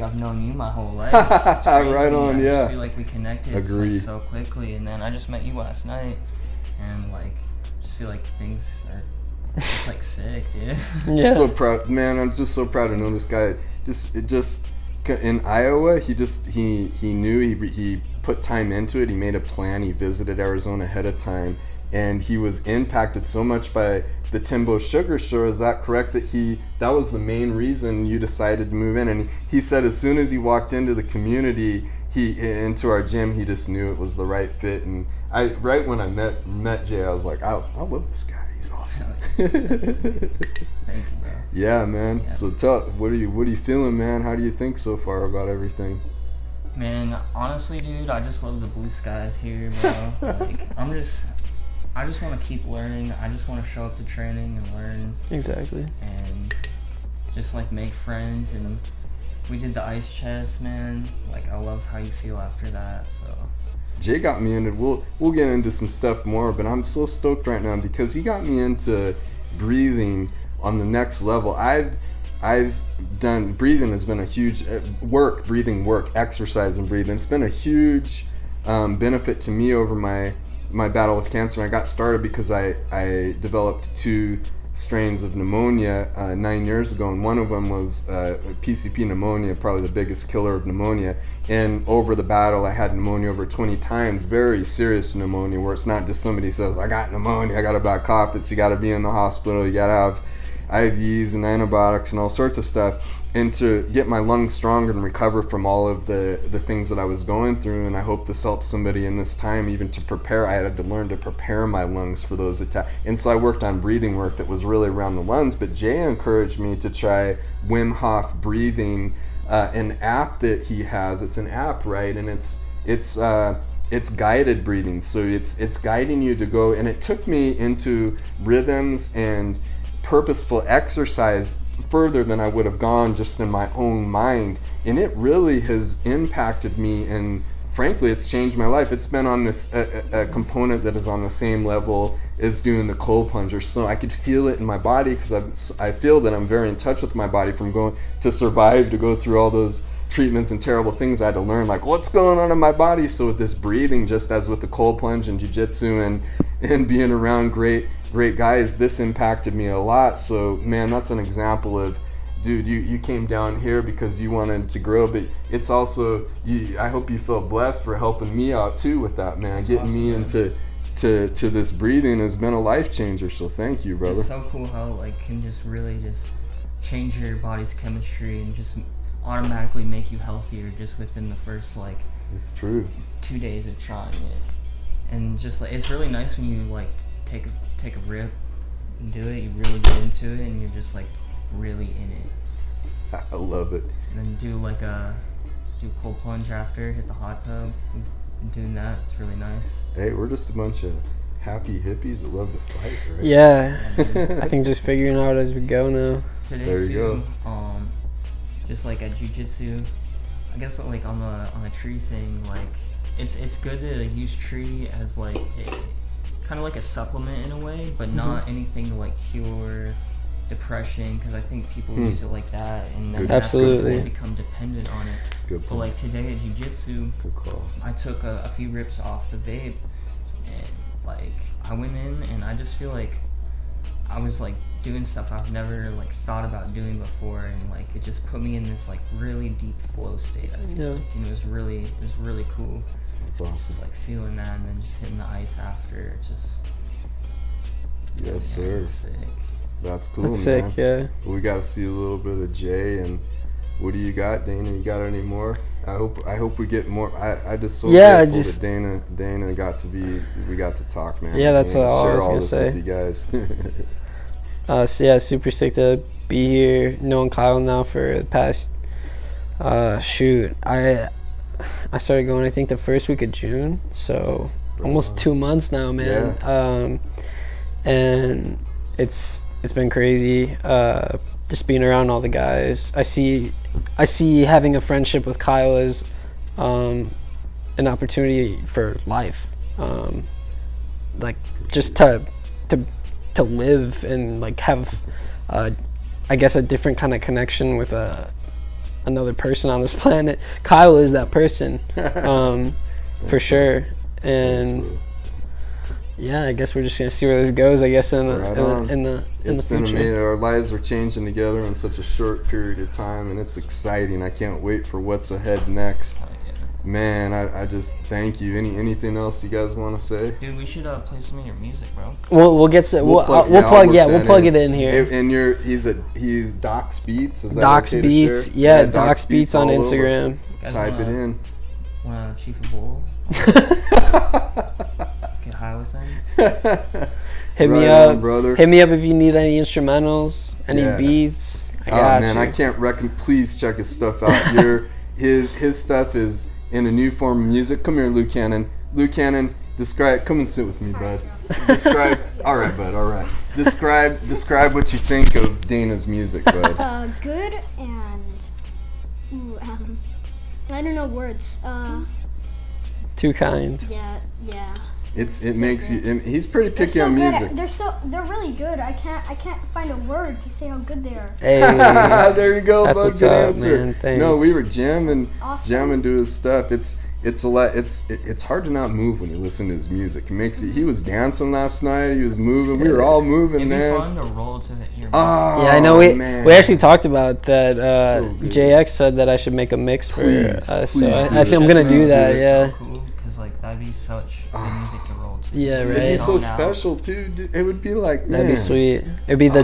I've known you my whole life. It's crazy. Right on, I yeah. just feel like we connected so quickly, and then I just met you last night, and just feel like things are just sick, dude. Yeah. So proud, man. I'm just so proud to know this guy. Just in Iowa, he knew he put time into it. He made a plan. He visited Arizona ahead of time, and he was impacted so much by the Timbo Sugar Show. Is that correct? That was the main reason you decided to move in. And he said as soon as he walked into the community, into our gym, he just knew it was the right fit. And right when I met Jay, I was like, I love this guy. He's awesome. Thank you, bro. Yeah, man. Yeah. So what are you feeling, man? How do you think so far about everything? Man, honestly, dude, I just love the blue skies here, bro. I just want to keep learning. I just want to show up to training and learn. Exactly. And just make friends. And we did the ice chest, man. I love how you feel after that. So Jay got me into. We'll get into some stuff more, but I'm so stoked right now because he got me into breathing on the next level. I've done breathing has been a huge breathing work, exercise and breathing. It's been a huge benefit to me over my battle with cancer. And I got started because I developed 2 strains of pneumonia 9 years ago, and one of them was PCP pneumonia, probably the biggest killer of pneumonia. And over the battle, I had pneumonia over 20 times, very serious pneumonia, where it's not just somebody says, I got pneumonia, I got a bad cough. It's you got to be in the hospital, you got to have IVs and antibiotics and all sorts of stuff, and to get my lungs stronger and recover from all of the things that I was going through. And I hope this helps somebody in this time, even to prepare. I had to learn to prepare my lungs for those attacks. And so I worked on breathing work that was really around the lungs, but Jay encouraged me to try Wim Hof breathing, an app that he has. It's an app, right? And it's guided breathing. So it's guiding you to go, and it took me into rhythms and purposeful exercise further than I would have gone just in my own mind, and it really has impacted me, and frankly it's changed my life. It's been on this a component that is on the same level as doing the cold plunger, so I could feel it in my body because I feel that I'm very in touch with my body from going to survive, to go through all those treatments and terrible things. I had to learn what's going on in my body. So with this breathing, just as with the cold plunge and jiu-jitsu and being around great guys, this impacted me a lot. So man, that's an example of, dude, you came down here because you wanted to grow, but it's also I hope you feel blessed for helping me out too with that, man. That's getting awesome, me man. into this breathing has been a life changer. So thank you, brother. It's so cool how can just really just change your body's chemistry and just automatically make you healthier just within the first it's true 2 days of trying it. And just it's really nice when you take a rip and do it. You really get into it, and you're just really in it. I love it. And then do cold plunge after, hit the hot tub. We've been doing that. It's really nice. Hey, we're just a bunch of happy hippies that love to fight, right? Yeah. I think just figuring out as we go now. Today there you too, go. Just at jiu-jitsu, I guess on the tree thing, it's good to use tree as a kind of a supplement in a way, but not anything to cure depression, because I think people use it like that, and then absolutely become dependent on it. Good point. But today at jiu-jitsu, good call. I took a few rips off the vape, and I went in, and I just feel I was doing stuff I've never thought about doing before, and it just put me in this really deep flow state. I feel and it was really cool. That's awesome. Just feeling that, and then just hitting the ice after. Just yes, sir. Sick. That's cool. That's man. Sick, yeah. We got to see a little bit of Jay, and what do you got, Dana? You got any more? I hope we get more. I just so grateful that Dana got to talk, man. Yeah, that's all I was gonna say. With you guys. So yeah, super sick to be here. Knowing Kyle now for the past I started going I think the first week of June, so almost 2 months now, man. Yeah. And it's been crazy. Just being around all the guys. I see having a friendship with Kyle as an opportunity for life. Like just to live and like have I guess a different kind of connection with another person on this planet. Kyle is that person, for sure. And yeah, I guess we're just gonna see where this goes. I guess in the future. Amazing. Our lives are changing together in such a short period of time, and it's exciting. I can't wait for what's ahead next. Man, I just thank you. Anything else you guys want to say? Dude, we should play some of your music, bro. We'll plug it in here. And he's doxbeats. Is that doxbeats? Okay, yeah, doxbeats on Instagram. Type it in. Want to chief a bowl? Get high with them. Hit me up, brother. Hit me up if you need any instrumentals, any beats. I got you. I can't please check his stuff out. His stuff is in a new form of music. Come here, Luke Cannon. Luke Cannon, come and sit with me, bud. Describe. All right, bud. All right. Describe what you think of Dana's music, bud. Good and I don't know words. Too kind. Yeah. It makes you. He's pretty picky on music. They're really good. I can't find a word to say how good they are. Hey, there you go, bud. Good answer. Man. No, we were jamming to his stuff. It's a lot. It's hard to not move when you listen to his music. It makes it. He was dancing last night. He was moving. We were all moving, man. It'd be fun to roll to the ear. Oh, yeah, I know. We actually talked about that. So JX said that I should make a mix for us. So I think I'm gonna do that. Yeah. So cool, because like that'd be such good music to roll to. Yeah, right. It'd be so special too. It would be like, man. That'd be sweet. It'd be the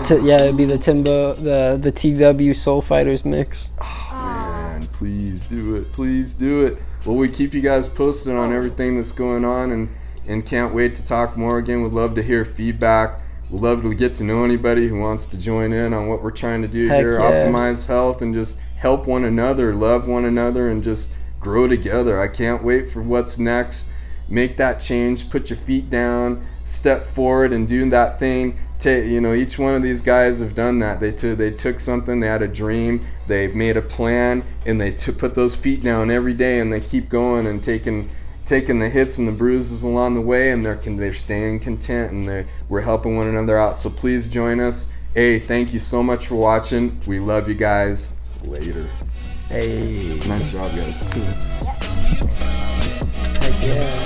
Timbo, the TW Soul Fighters mix. Oh, man, please do it. Please do it. Well, we keep you guys posted on everything that's going on, and can't wait to talk more again. We'd love to hear feedback. We'd love to get to know anybody who wants to join in on what we're trying to do here. Yeah. Optimize health and just help one another, love one another, and just grow together. I can't wait for what's next. Make that change. Put your feet down. Step forward and do that thing. Each one of these guys have done that. They took something. They had a dream. They made a plan, and they put those feet down every day, and they keep going and taking the hits and the bruises along the way, and they're staying content, and we're helping one another out. So please join us. Hey, thank you so much for watching. We love you guys. Later. Hey. Nice job, guys. Heck yeah.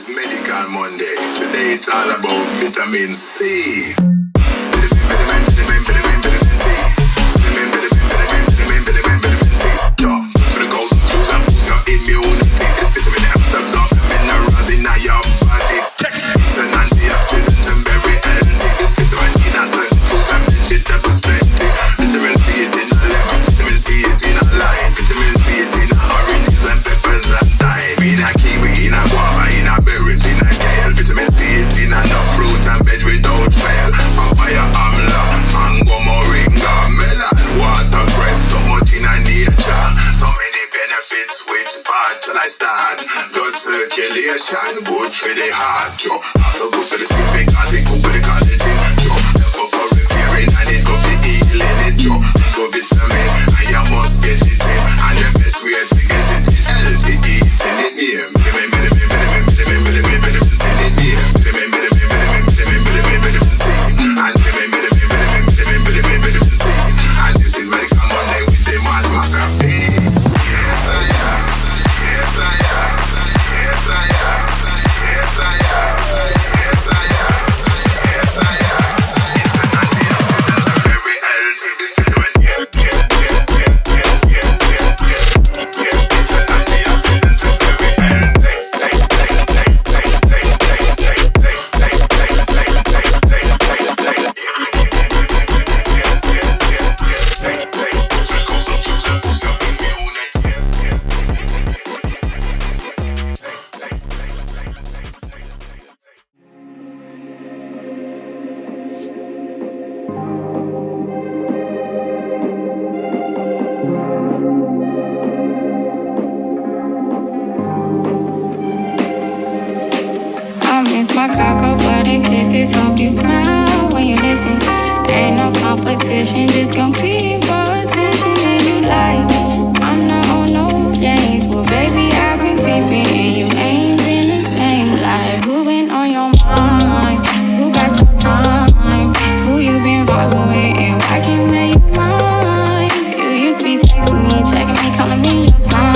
is Medical Monday. Today it's all about vitamin C. Good for the heart, yo. Also good for the skin because it good for the collagen, yo. Helpful for repairing and it good for healing it, yo. So vitamin, and you must get it in. And the best way to get it is healthy eating it near. And this is Medical Monday with the Mad Maca. Yes, I am. Yes, I am. Yes, I am. Yes, I am. Yes, I am. Yes, I am. It's an antioxidant and very healthy. This vitamin, yeah. It's an antioxidant and very healthy. I miss my cocoa butter kisses. Hope you smile when you listen. Ain't no competition, just competing for attention. And you like, I'm not on no games. Well, baby, I've been peeping and you ain't been the same. Like, who been on your mind? Who got your time? Who you been vibing with and why can't make you mine? You used to be texting me, checking me, calling me your sign.